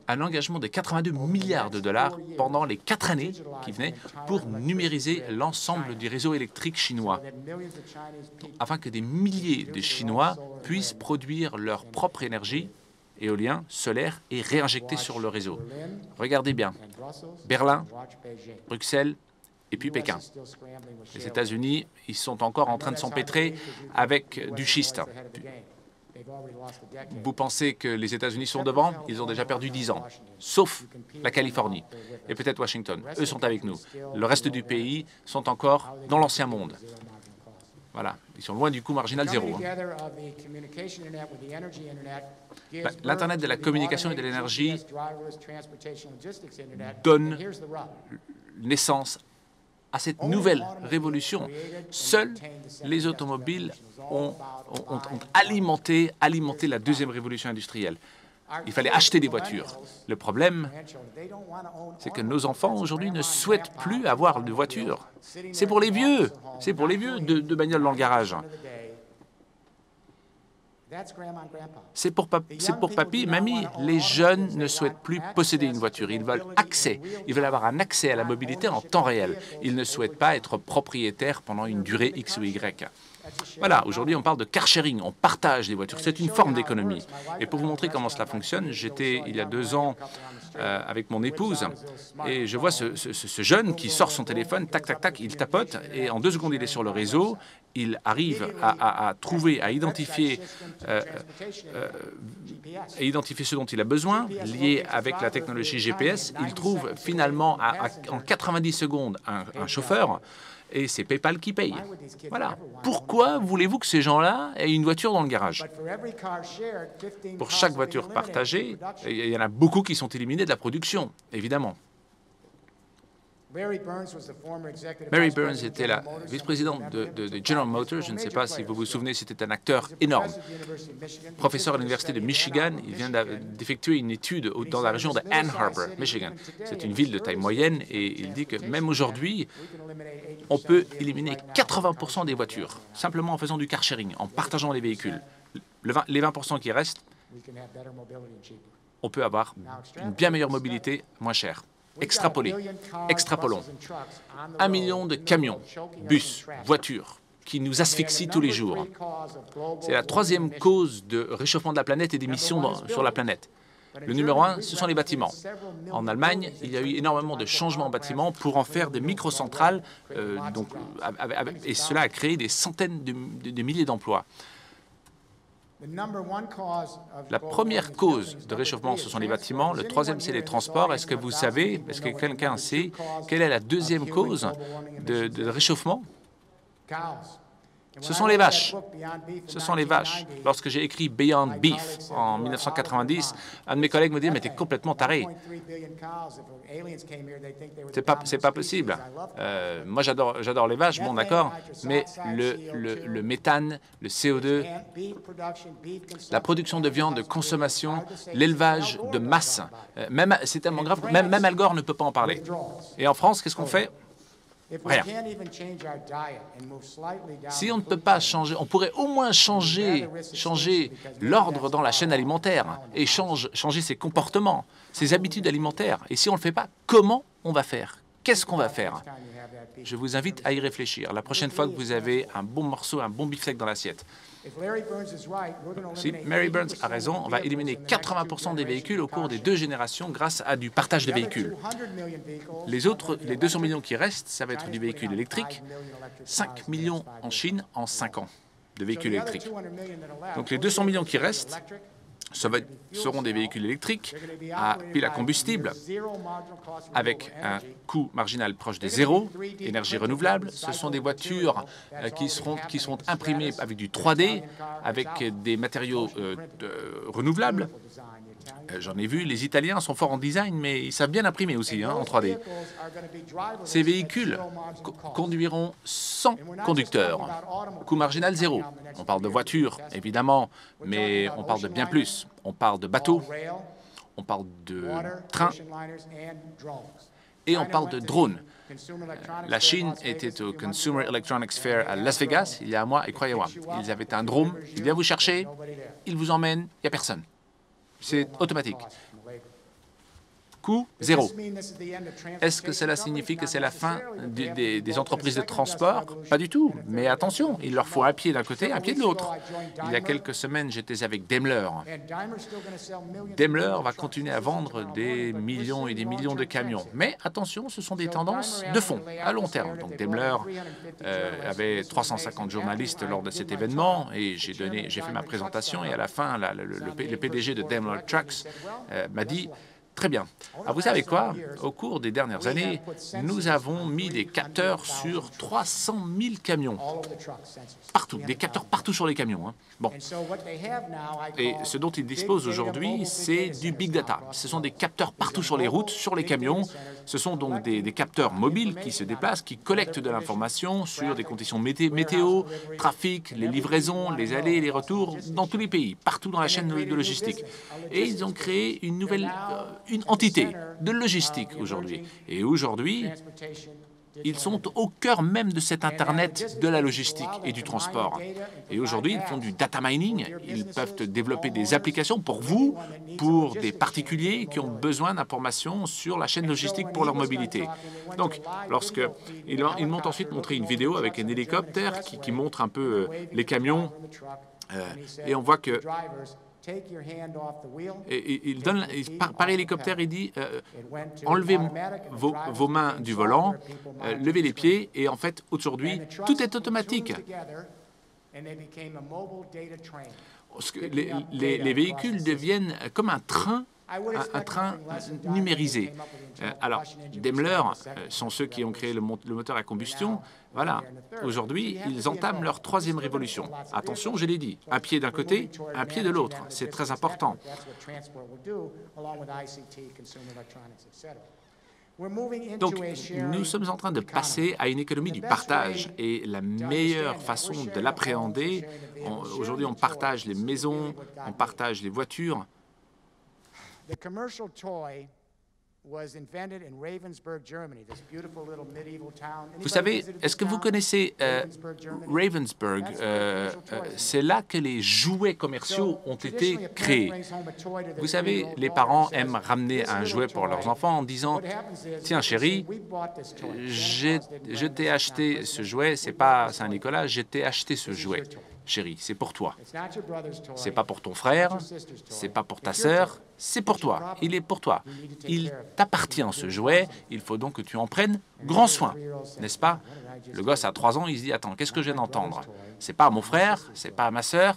S4: un engagement de 82 milliards de dollars pendant les 4 années qui venaient pour numériser l'ensemble du réseau électrique chinois, afin que des milliers de Chinois puissent produire leur propre énergie, éolien, solaire, et réinjecter sur le réseau. Regardez bien, Berlin, Bruxelles et puis Pékin. Les États-Unis, ils sont encore en train de s'empêtrer avec du schiste. Vous pensez que les États-Unis sont devant? Ils ont déjà perdu 10 ans, sauf la Californie et peut-être Washington. Eux sont avec nous. Le reste du pays sont encore dans l'ancien monde. Voilà, ils sont loin du coût marginal zéro. L'Internet de la communication et de l'énergie donne naissance à cette nouvelle révolution. Seuls les automobiles ont alimenté la deuxième révolution industrielle. Il fallait acheter des voitures. Le problème, c'est que nos enfants aujourd'hui ne souhaitent plus avoir de voiture. C'est pour les vieux. C'est pour les vieux de bagnoles dans le garage. C'est pour papy et mamie. Les jeunes ne souhaitent plus posséder une voiture. Ils veulent accès. Ils veulent avoir un accès à la mobilité en temps réel. Ils ne souhaitent pas être propriétaires pendant une durée X ou Y. Voilà, aujourd'hui, on parle de car sharing. On partage des voitures. C'est une forme d'économie. Et pour vous montrer comment cela fonctionne, j'étais, il y a 2 ans, avec mon épouse, et je vois ce jeune qui sort son téléphone, tac, tac, tac, il tapote, et en 2 secondes, il est sur le réseau. Il arrive à trouver, à identifier ce dont il a besoin, lié avec la technologie GPS. Il trouve finalement en 90 secondes un chauffeur, et c'est PayPal qui paye. Voilà. Pourquoi voulez-vous que ces gens-là aient une voiture dans le garage? Pour chaque voiture partagée, il y en a beaucoup qui sont éliminés de la production, évidemment. Mary Burns était la vice-présidente de General Motors. Je ne sais pas si vous vous souvenez, c'était un acteur énorme. Professeur à l'Université de Michigan, il vient d'effectuer une étude dans la région de Ann Arbor, Michigan. C'est une ville de taille moyenne et il dit que même aujourd'hui, on peut éliminer 80% des voitures, simplement en faisant du car sharing, en partageant les véhicules. Les 20% qui restent, on peut avoir une bien meilleure mobilité, moins chère. Extrapolons. 1 million de camions, bus, voitures qui nous asphyxient tous les jours. C'est la 3e cause de réchauffement de la planète et d'émissions sur la planète. Le numéro 1, ce sont les bâtiments. En Allemagne, il y a eu énormément de changements en bâtiments pour en faire des microcentrales, et cela a créé des centaines de milliers d'emplois. La première cause de réchauffement, ce sont les bâtiments. Le 3e, c'est les transports. Est-ce que vous savez, est-ce que quelqu'un sait quelle est la 2e cause de réchauffement? Ce sont les vaches. Ce sont les vaches. Lorsque j'ai écrit Beyond Beef en 1990, un de mes collègues me dit « Mais t'es complètement taré. C'est pas possible. Moi, j'adore les vaches, bon, d'accord, mais le méthane, le CO2, la production de viande, de consommation, l'élevage de masse, c'est tellement grave que même Al Gore ne peut pas en parler. Et en France, qu'est-ce qu'on fait? Rien. Si on ne peut pas changer, on pourrait au moins changer l'ordre dans la chaîne alimentaire et changer ses comportements, ses habitudes alimentaires. Et si on ne le fait pas, comment on va faire? Qu'est-ce qu'on va faire? Je vous invite à y réfléchir. La prochaine fois que vous avez un bon morceau, un bon beefsteak dans l'assiette. Si Mary Burns a raison, on va éliminer 80% des véhicules au cours des 2 générations grâce à du partage de véhicules. Les 200 millions qui restent, ça va être du véhicule électrique. 5 millions en Chine en 5 ans de véhicules électriques. Donc les 200 millions qui restent, seront des véhicules électriques à pile à combustible avec un coût marginal proche de zéro, énergie renouvelable. Ce sont des voitures qui seront imprimées avec du 3D, avec des matériaux renouvelables. J'en ai vu, les Italiens sont forts en design, mais ils savent bien imprimer aussi en 3D. Ces véhicules conduiront sans conducteur, coût marginal zéro. On parle de voitures, évidemment, mais on parle de bien plus. On parle de bateaux, on parle de trains et on parle de drones. La Chine était au Consumer Electronics Fair à Las Vegas il y a un mois, et croyez-moi, ils avaient un drone, il vient vous chercher, il vous emmène, il n'y a personne. C'est automatique. Coût zéro. Est-ce que cela signifie que c'est la fin des entreprises de transport? Pas du tout. Mais attention, il leur faut un pied d'un côté, un pied de l'autre. Il y a quelques semaines, j'étais avec Daimler. Daimler va continuer à vendre des millions et des millions de camions. Mais attention, ce sont des tendances de fond, à long terme. Donc Daimler avait 350 journalistes lors de cet événement et j'ai fait ma présentation et à la fin, le PDG de Daimler Trucks m'a dit: très bien. Alors, vous savez quoi? Au cours des dernières années, nous avons mis des capteurs sur 300 000 camions. Partout, des capteurs partout sur les camions. Bon. Et ce dont ils disposent aujourd'hui, c'est du big data. Ce sont des capteurs partout sur les routes, sur les camions. Ce sont donc des capteurs mobiles qui se déplacent, qui collectent de l'information sur des conditions météo, trafic, les livraisons, les allers et les retours dans tous les pays, partout dans la chaîne de logistique. Et ils ont créé une nouvelle une entité de logistique aujourd'hui. Et aujourd'hui, ils sont au cœur même de cet Internet de la logistique et du transport. Et aujourd'hui, ils font du data mining. Ils peuvent développer des applications pour vous, pour des particuliers qui ont besoin d'informations sur la chaîne logistique pour leur mobilité. Donc, ils m'ont ensuite montré une vidéo avec un hélicoptère qui montre un peu les camions. Et on voit que par hélicoptère, il dit enlevez vos mains du volant, levez les pieds, et en fait, aujourd'hui, tout est automatique. Les véhicules deviennent comme un train numérisé. Alors, Daimler sont ceux qui ont créé le moteur à combustion. Voilà. Aujourd'hui, ils entament leur troisième révolution. Attention, je l'ai dit, un pied d'un côté, un pied de l'autre. C'est très important. Donc, nous sommes en train de passer à une économie du partage. Et la meilleure façon de l'appréhender, aujourd'hui, on partage les maisons, on partage les voitures. Vous savez, est-ce que vous connaissez Ravensburg? C'est là que les jouets commerciaux ont été créés. Vous savez, les parents aiment ramener un jouet pour leurs enfants en disant « Tiens, chérie, je t'ai acheté ce jouet, c'est pas Saint-Nicolas, je t'ai acheté ce jouet. Chérie, c'est pour toi. C'est pas pour ton frère, c'est pas pour ta sœur, c'est pour toi. Il est pour toi. Il t'appartient, ce jouet. Il faut donc que tu en prennes grand soin, n'est-ce pas? Le gosse a 3 ans, il se dit, attends, qu'est-ce que je viens d'entendre? C'est pas à mon frère, c'est pas à ma sœur,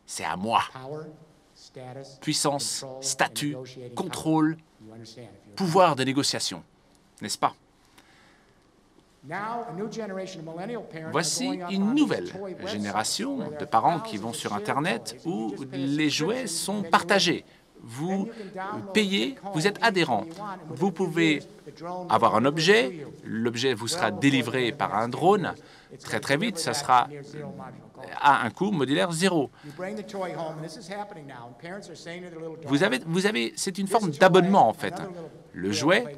S4: c'est à moi. Puissance, statut, contrôle, pouvoir de négociation, n'est-ce pas? Voici une nouvelle génération de parents qui vont sur Internet où les jouets sont partagés. Vous payez, vous êtes adhérent. Vous pouvez avoir un objet, l'objet vous sera délivré par un drone. Très, très vite, ça sera à un coût modulaire zéro. C'est une forme d'abonnement, en fait. Le jouet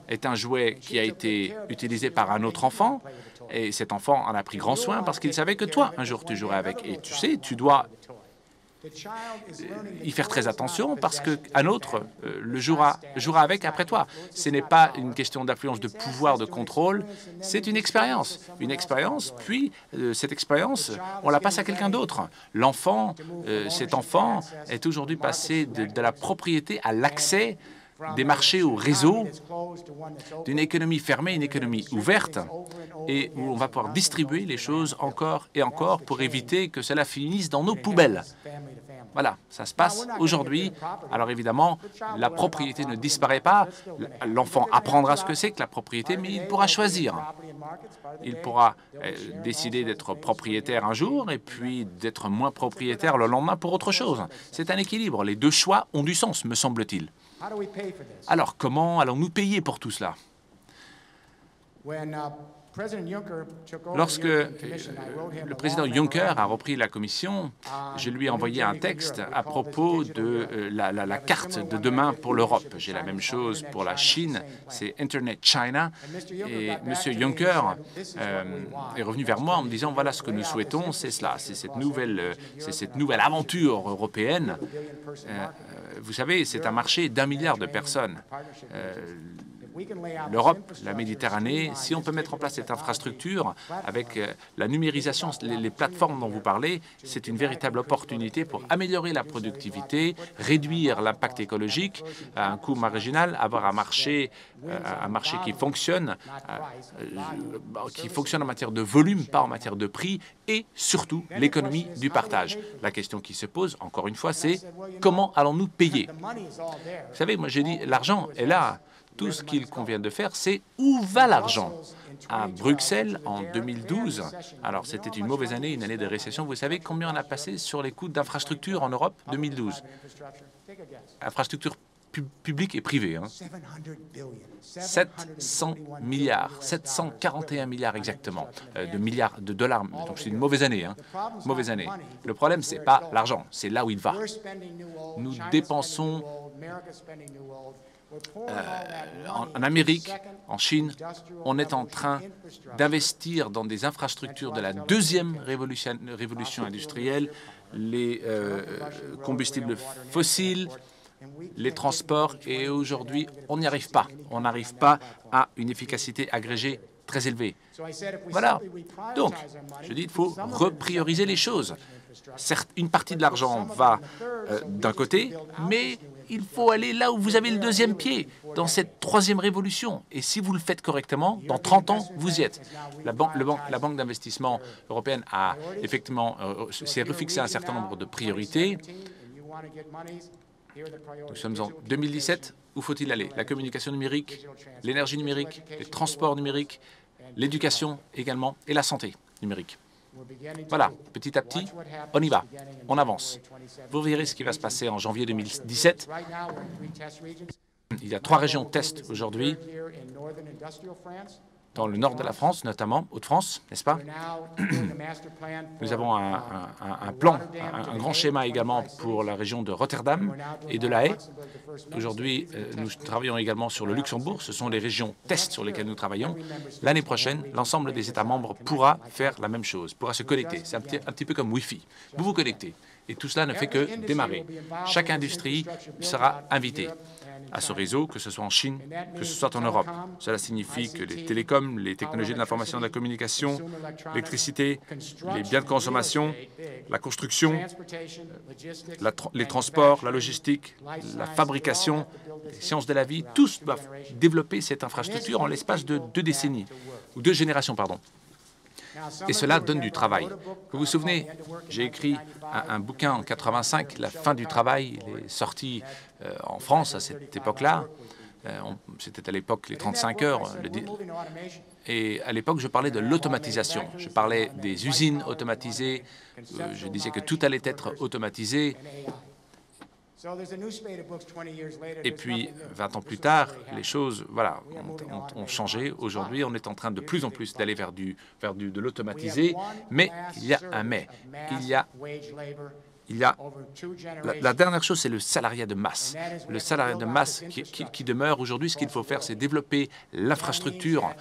S4: est un jouet qui a été utilisé par un autre enfant, et cet enfant en a pris grand soin parce qu'il savait que toi, un jour, tu jouerais avec. Et tu sais, tu dois y faire très attention parce qu'un autre le jouera avec après toi. Ce n'est pas une question d'influence, de pouvoir, de contrôle, c'est une expérience. Une expérience, puis cette expérience, on la passe à quelqu'un d'autre. L'enfant, cet enfant est aujourd'hui passé de la propriété à l'accès des marchés au réseau, d'une économie fermée à une économie ouverte, et où on va pouvoir distribuer les choses encore et encore pour éviter que cela finisse dans nos poubelles. Voilà, ça se passe aujourd'hui. Alors évidemment, la propriété ne disparaît pas. L'enfant apprendra ce que c'est que la propriété, mais il pourra choisir. Il pourra décider d'être propriétaire un jour et puis d'être moins propriétaire le lendemain pour autre chose. C'est un équilibre. Les deux choix ont du sens, me semble-t-il. Alors, comment allons-nous payer pour tout cela? Lorsque le président Juncker a repris la Commission, je lui ai envoyé un texte à propos de la carte de demain pour l'Europe. J'ai la même chose pour la Chine, c'est Internet China. Et M. Juncker est revenu vers moi en me disant, voilà ce que nous souhaitons, c'est cela, c'est cette nouvelle aventure européenne. Vous savez, c'est un marché d'1 milliard de personnes. L'Europe, la Méditerranée, si on peut mettre en place cette infrastructure avec la numérisation, les plateformes dont vous parlez, c'est une véritable opportunité pour améliorer la productivité, réduire l'impact écologique à un coût marginal, avoir un marché qui fonctionne en matière de volume, pas en matière de prix, et surtout l'économie du partage. La question qui se pose, encore une fois, c'est comment allons-nous payer? Vous savez, moi j'ai dit, l'argent est là. Tout ce qu'il convient de faire, c'est où va l'argent? À Bruxelles, en 2012, alors c'était une mauvaise année, une année de récession, vous savez combien on a passé sur les coûts d'infrastructures en Europe 2012? Infrastructures publiques et privées. 700 milliards, 741 milliards exactement, de dollars. Donc c'est une mauvaise année. Mauvaise année. Le problème, ce n'est pas l'argent, c'est là où il va. Nous dépensons en Amérique, en Chine, on est en train d'investir dans des infrastructures de la deuxième révolution industrielle, les combustibles fossiles, les transports, et aujourd'hui, on n'y arrive pas. On n'arrive pas à une efficacité agrégée très élevée. Voilà. Donc, je dis, il faut reprioriser les choses. Certes, une partie de l'argent va d'un côté, mais il faut aller là où vous avez le deuxième pied, dans cette troisième révolution. Et si vous le faites correctement, dans 30 ans, vous y êtes. La Banque d'investissement européenne a effectivement s'est refixé un certain nombre de priorités. Nous sommes en 2017. Où faut-il aller? La communication numérique, l'énergie numérique, les transports numériques, l'éducation également, et la santé numérique. Voilà, petit à petit, on y va, on avance. Vous verrez ce qui va se passer en janvier 2017. Il y a 3 régions test aujourd'hui, dans le nord de la France, notamment Hauts-de-France, n'est-ce pas? Nous avons un plan, un grand schéma également pour la région de Rotterdam et de La Haye. Aujourd'hui, nous travaillons également sur le Luxembourg. Ce sont les régions test sur lesquelles nous travaillons. L'année prochaine, l'ensemble des États membres pourra faire la même chose, pourra se connecter. C'est un petit peu comme Wi-Fi. Vous vous connectez. Et tout cela ne fait que démarrer. Chaque industrie sera invitée à ce réseau, que ce soit en Chine, que ce soit en Europe. Cela signifie que les télécoms, les technologies de l'information et de la communication, l'électricité, les biens de consommation, la construction, les transports, la logistique, la fabrication, les sciences de la vie, tous doivent développer cette infrastructure en l'espace de 2 décennies, ou 2 générations, pardon. Et cela donne du travail. Vous vous souvenez, j'ai écrit un bouquin en 85, La fin du travail. Il est sorti en France à cette époque-là. C'était à l'époque les 35 heures. Et à l'époque, je parlais de l'automatisation. Je parlais des usines automatisées. Je disais que tout allait être automatisé. Et puis, 20 ans plus tard, les choses ont changé. Aujourd'hui, on est en train de plus en plus d'aller vers de l'automatisé. Mais il y a un mais. La dernière chose, c'est le salariat de masse. Le salariat de masse qui demeure aujourd'hui. Ce qu'il faut faire, c'est développer l'infrastructure.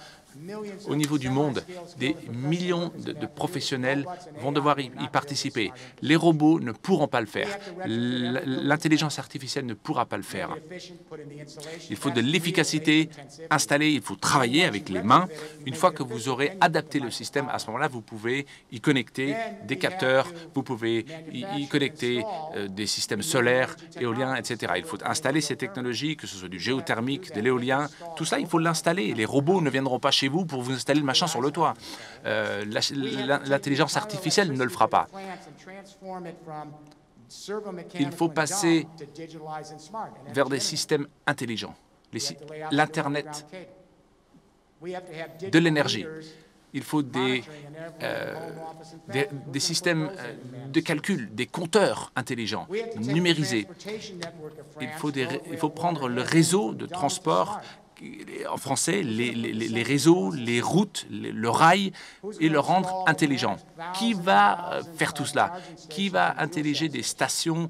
S4: Au niveau du monde, des millions de professionnels vont devoir y participer. Les robots ne pourront pas le faire. L'intelligence artificielle ne pourra pas le faire. Il faut de l'efficacité installée, il faut travailler avec les mains. Une fois que vous aurez adapté le système, à ce moment-là, vous pouvez y connecter des capteurs, vous pouvez y connecter des systèmes solaires, éoliens, etc. Il faut installer ces technologies, que ce soit du géothermique, de l'éolien. Tout ça, il faut l'installer. Les robots ne viendront pas chez vous pour vous installer le machin sur le toit. L'intelligence artificielle ne le fera pas. Il faut passer vers des systèmes intelligents, l'Internet de l'énergie. Il faut des systèmes de calcul, des compteurs intelligents, numérisés. Il faut prendre le réseau de transport, en français, les réseaux, les routes, le rail, et le rendre intelligent. Qui va faire tout cela? Qui va intelliger des stations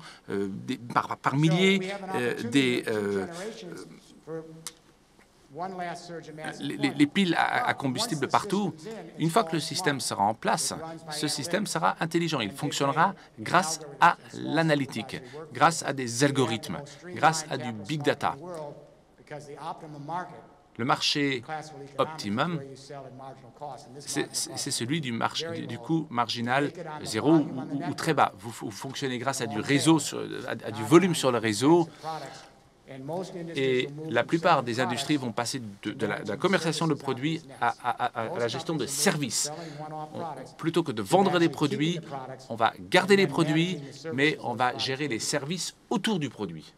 S4: par milliers, les piles à combustible partout? Une fois que le système sera en place, ce système sera intelligent. Il fonctionnera grâce à l'analytique, grâce à des algorithmes, grâce à du big data. Le marché optimum, c'est celui du coût marginal zéro ou très bas. Vous fonctionnez grâce à du réseau, à du volume sur le réseau. Et la plupart des industries vont passer de la commercialisation de produits à la gestion de services. Plutôt que de vendre des produits, on va garder les produits, mais on va gérer les services autour du produit.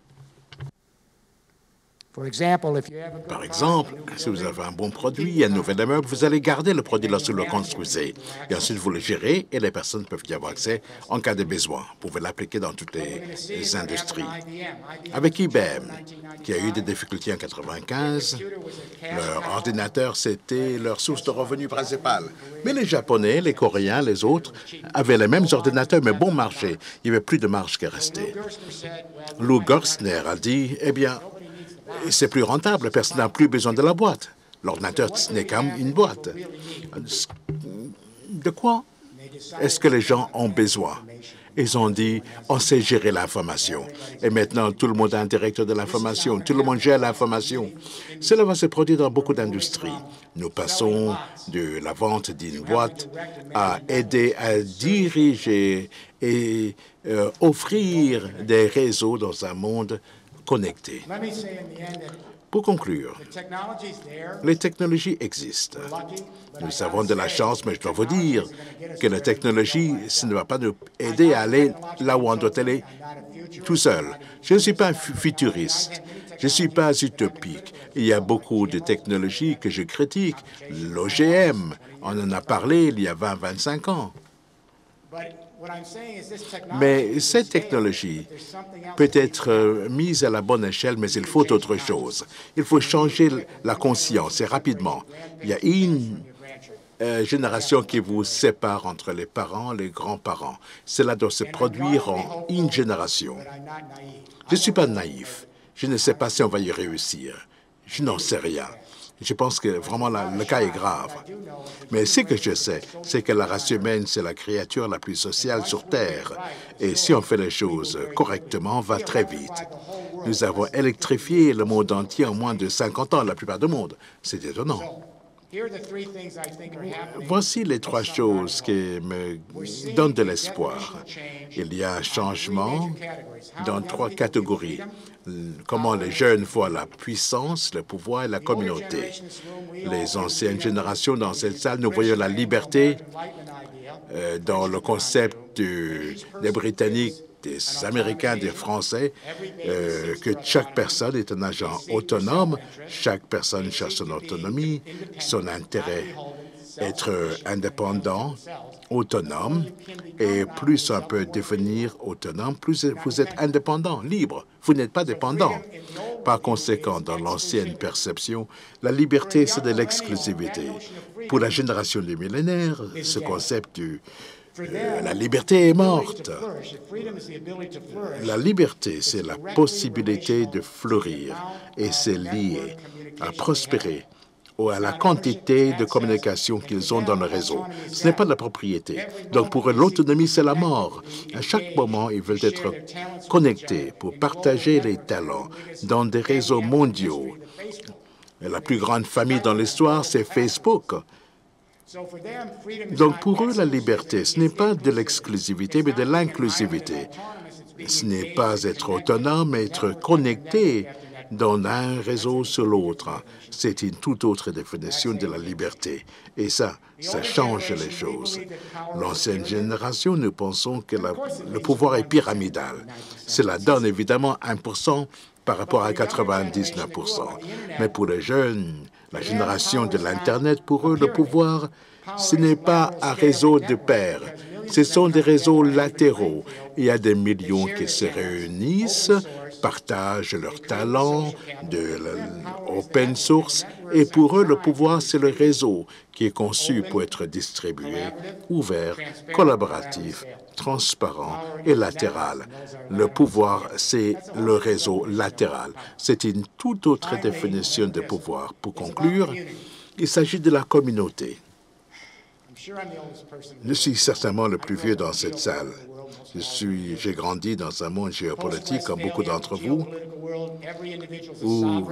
S2: Par exemple, si vous avez un bon produit, un nouvel immeuble, vous allez garder le produit lorsque vous le construisez. Et ensuite, vous le gérez et les personnes peuvent y avoir accès en cas de besoin. Vous pouvez l'appliquer dans toutes les industries. Avec IBM, qui a eu des difficultés en 1995, leur ordinateur, c'était leur source de revenus principale. Mais les Japonais, les Coréens, les autres avaient les mêmes ordinateurs, mais bon marché. Il n'y avait plus de marge qui restait. Lou Gerstner a dit, eh bien, c'est plus rentable, personne n'a plus besoin de la boîte. L'ordinateur n'est qu'une boîte. De quoi est-ce que les gens ont besoin? Ils ont dit, on sait gérer l'information. Et maintenant, tout le monde a un directeur de l'information, tout le monde gère l'information. Cela va se produire dans beaucoup d'industries. Nous passons de la vente d'une boîte à aider à diriger et offrir des réseaux dans un monde connectés. Pour conclure, les technologies existent. Nous avons de la chance, mais je dois vous dire que la technologie, ça ne va pas nous aider à aller là où on doit aller tout seul. Je ne suis pas un futuriste, je ne suis pas utopique. Il y a beaucoup de technologies que je critique. L'OGM, on en a parlé il y a 20-25 ans. Mais cette technologie peut être mise à la bonne échelle, mais il faut autre chose. Il faut changer la conscience et rapidement. Il y a une génération qui vous sépare entre les parents et les grands-parents. Cela doit se produire en une génération. Je ne suis pas naïf. Je ne sais pas si on va y réussir. Je n'en sais rien. Je pense que vraiment le cas est grave. Mais ce que je sais, c'est que la race humaine, c'est la créature la plus sociale sur Terre. Et si on fait les choses correctement, on va très vite. Nous avons électrifié le monde entier en moins de 50 ans, la plupart du monde. C'est étonnant. Voici les trois choses qui me donnent de l'espoir. Il y a un changement dans trois catégories. Comment les jeunes voient la puissance, le pouvoir et la communauté. Les anciennes générations dans cette salle, nous voyons la liberté dans le concept des Britanniques, des Américains, des Français, que chaque personne est un agent autonome, chaque personne cherche son autonomie, son intérêt, être indépendant, autonome, et plus on peut devenir autonome, plus vous êtes indépendant, libre. Vous n'êtes pas dépendant. Par conséquent, dans l'ancienne perception, la liberté, c'est de l'exclusivité. Pour la génération des millénaires, ce concept la liberté est morte. La liberté, c'est la possibilité de fleurir et c'est lié à prospérer ou à la quantité de communication qu'ils ont dans le réseau. Ce n'est pas de la propriété. Donc, pour eux, l'autonomie, c'est la mort. À chaque moment, ils veulent être connectés pour partager les talents dans des réseaux mondiaux. Et la plus grande famille dans l'histoire, c'est Facebook. Donc, pour eux, la liberté, ce n'est pas de l'exclusivité, mais de l'inclusivité. Ce n'est pas être autonome, mais être connecté d'un réseau sur l'autre. C'est une toute autre définition de la liberté. Et ça change les choses. L'ancienne génération, nous pensons que le pouvoir est pyramidal. Cela donne évidemment 1% par rapport à 99%. Mais pour les jeunes, la génération de l'Internet, pour eux, le pouvoir, ce n'est pas un réseau de pairs. Ce sont des réseaux latéraux. Il y a des millions qui se réunissent, partagent leurs talents, de l'open source, et pour eux, le pouvoir, c'est le réseau qui est conçu pour être distribué, ouvert, collaboratif, transparent et latéral. Le pouvoir, c'est le réseau latéral. C'est une toute autre définition de pouvoir. Pour conclure, il s'agit de la communauté. Je suis certainement le plus vieux dans cette salle. J'ai grandi dans un monde géopolitique, comme beaucoup d'entre vous, où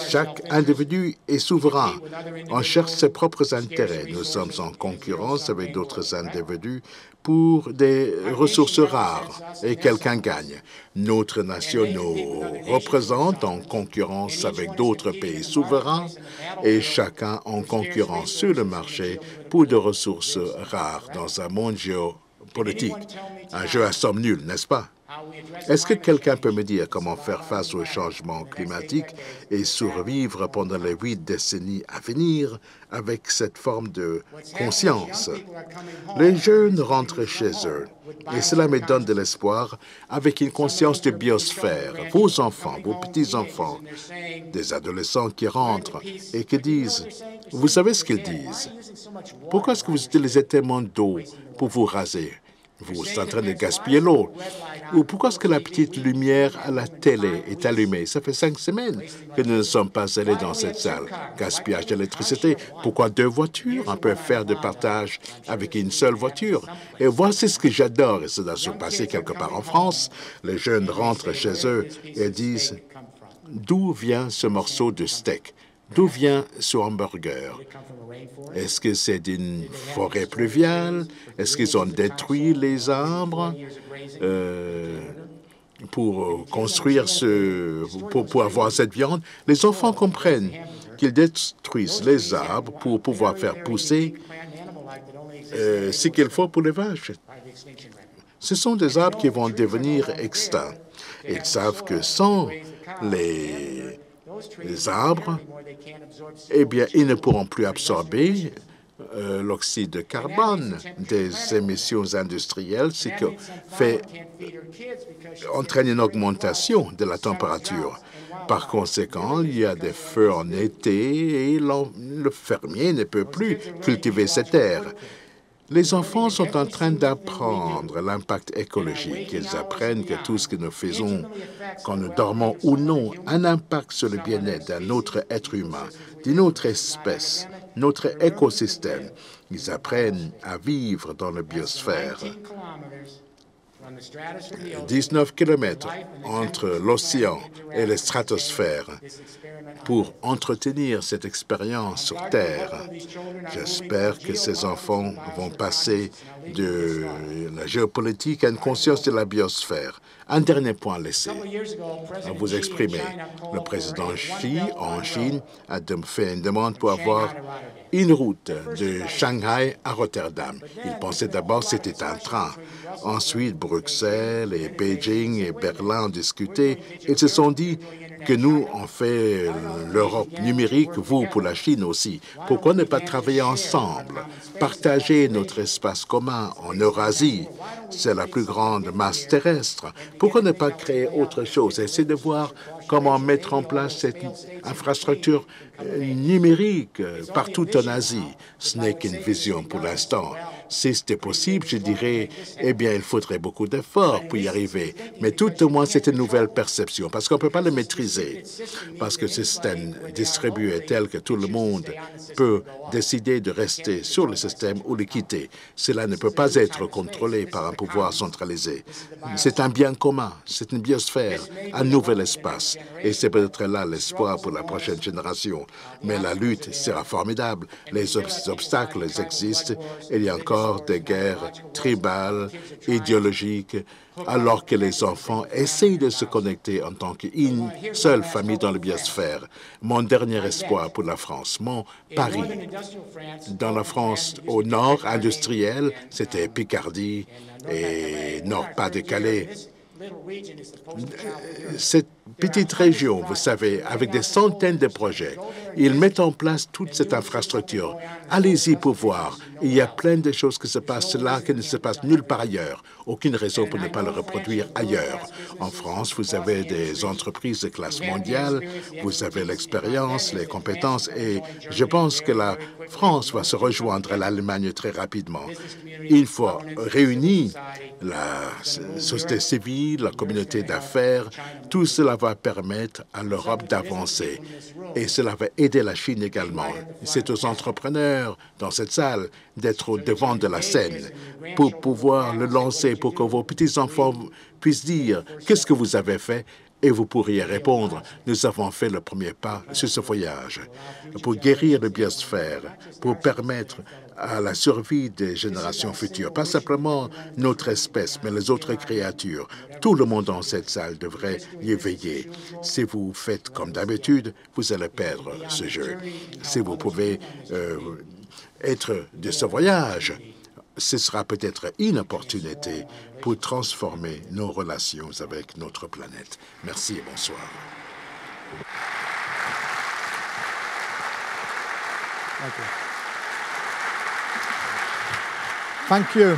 S2: chaque individu est souverain. On cherche ses propres intérêts. Nous sommes en concurrence avec d'autres individus pour des ressources rares et quelqu'un gagne. Notre nation nous représente en concurrence avec d'autres pays souverains et chacun en concurrence sur le marché pour des ressources rares dans un monde géopolitique. Un jeu à somme nulle, n'est-ce pas? Est-ce que quelqu'un peut me dire comment faire face au changement climatique et survivre pendant les 8 décennies à venir avec cette forme de conscience? Les jeunes rentrent chez eux et cela me donne de l'espoir avec une conscience de biosphère. Vos enfants, vos petits-enfants, des adolescents qui rentrent et qui disent, vous savez ce qu'ils disent? Pourquoi est-ce que vous utilisez tellement d'eau pour vous raser? Vous êtes en train de gaspiller l'eau. Ou pourquoi est-ce que la petite lumière à la télé est allumée? Ça fait 5 semaines que nous ne sommes pas allés dans cette salle. Gaspillage d'électricité. Pourquoi 2 voitures? On peut faire de partage avec une seule voiture. Et voici ce que j'adore, et ça doit se passer quelque part en France. Les jeunes rentrent chez eux et disent, d'où vient ce morceau de steak? D'où vient ce hamburger? Est-ce que c'est d'une forêt pluviale? Est-ce qu'ils ont détruit les arbres pour construire pour avoir cette viande? Les enfants comprennent qu'ils détruisent les arbres pour pouvoir faire pousser ce qu'il faut pour les vaches. Ce sont des arbres qui vont devenir extincts. Ils savent que sans les arbres, eh bien, ils ne pourront plus absorber l'oxyde de carbone des émissions industrielles, ce qui entraîne une augmentation de la température. Par conséquent, il y a des feux en été et le fermier ne peut plus cultiver ces terres. Les enfants sont en train d'apprendre l'impact écologique. Ils apprennent que tout ce que nous faisons, quand nous dormons ou non, a un impact sur le bien-être d'un autre être humain, d'une autre espèce, notre écosystème. Ils apprennent à vivre dans la biosphère. 19 kilomètres entre l'océan et la stratosphère pour entretenir cette expérience sur Terre. J'espère que ces enfants vont passer de la géopolitique à une conscience de la biosphère. Un dernier point laissé à vous exprimer. Le président Xi, en Chine, a fait une demande pour avoir une route de Shanghai à Rotterdam. Il pensait d'abord que c'était un train. Ensuite, Bruxelles et Beijing et Berlin ont discuté. Ils se sont dit que nous, on fait l'Europe numérique, vous pour la Chine aussi. Pourquoi ne pas travailler ensemble, partager notre espace commun en Eurasie? C'est la plus grande masse terrestre. Pourquoi ne pas créer autre chose? Essayer de voir comment mettre en place cette infrastructure numérique partout en Asie. Ce n'est qu'une vision pour l'instant. Si c'était possible, je dirais, eh bien, il faudrait beaucoup d'efforts pour y arriver. Mais tout au moins, c'est une nouvelle perception, parce qu'on ne peut pas le maîtriser, parce que ce système distribué est tel que tout le monde peut décider de rester sur le système ou le quitter. Cela ne peut pas être contrôlé par un pouvoir centralisé. C'est un bien commun, c'est une biosphère, un nouvel espace. Et c'est peut-être là l'espoir pour la prochaine génération. Mais la lutte sera formidable. Les obstacles existent. Il y a encore encore des guerres tribales, idéologiques, alors que les enfants essayent de se connecter en tant qu'une seule famille dans le biosphère. Mon dernier espoir pour la France, mon pari. Dans la France au nord industriel, c'était Picardie et Nord-Pas-de-Calais. Cette petite région, vous savez, avec des centaines de projets, ils mettent en place toute cette infrastructure. Allez-y pour voir. Il y a plein de choses qui se passent là qui ne se passent nulle part ailleurs. Aucune raison pour ne pas le reproduire ailleurs. En France, vous avez des entreprises de classe mondiale, vous avez l'expérience, les compétences, et je pense que la France va se rejoindre à l'Allemagne très rapidement. Une fois réunis, la société civile, la communauté d'affaires, tout cela va permettre à l'Europe d'avancer. Et cela va aider la Chine également. C'est aux entrepreneurs dans cette salle d'être au devant de la scène pour pouvoir le lancer, pour que vos petits-enfants puissent dire « Qu'est-ce que vous avez fait ?» Et vous pourriez répondre « Nous avons fait le premier pas sur ce voyage pour guérir le biosphère, pour permettre à la survie des générations futures, pas simplement notre espèce, mais les autres créatures. Tout le monde dans cette salle devrait y veiller. Si vous faites comme d'habitude, vous allez perdre ce jeu. Si vous pouvez être de ce voyage, ce sera peut-être une opportunité pour transformer nos relations avec notre planète. Merci et bonsoir.
S1: Thank you.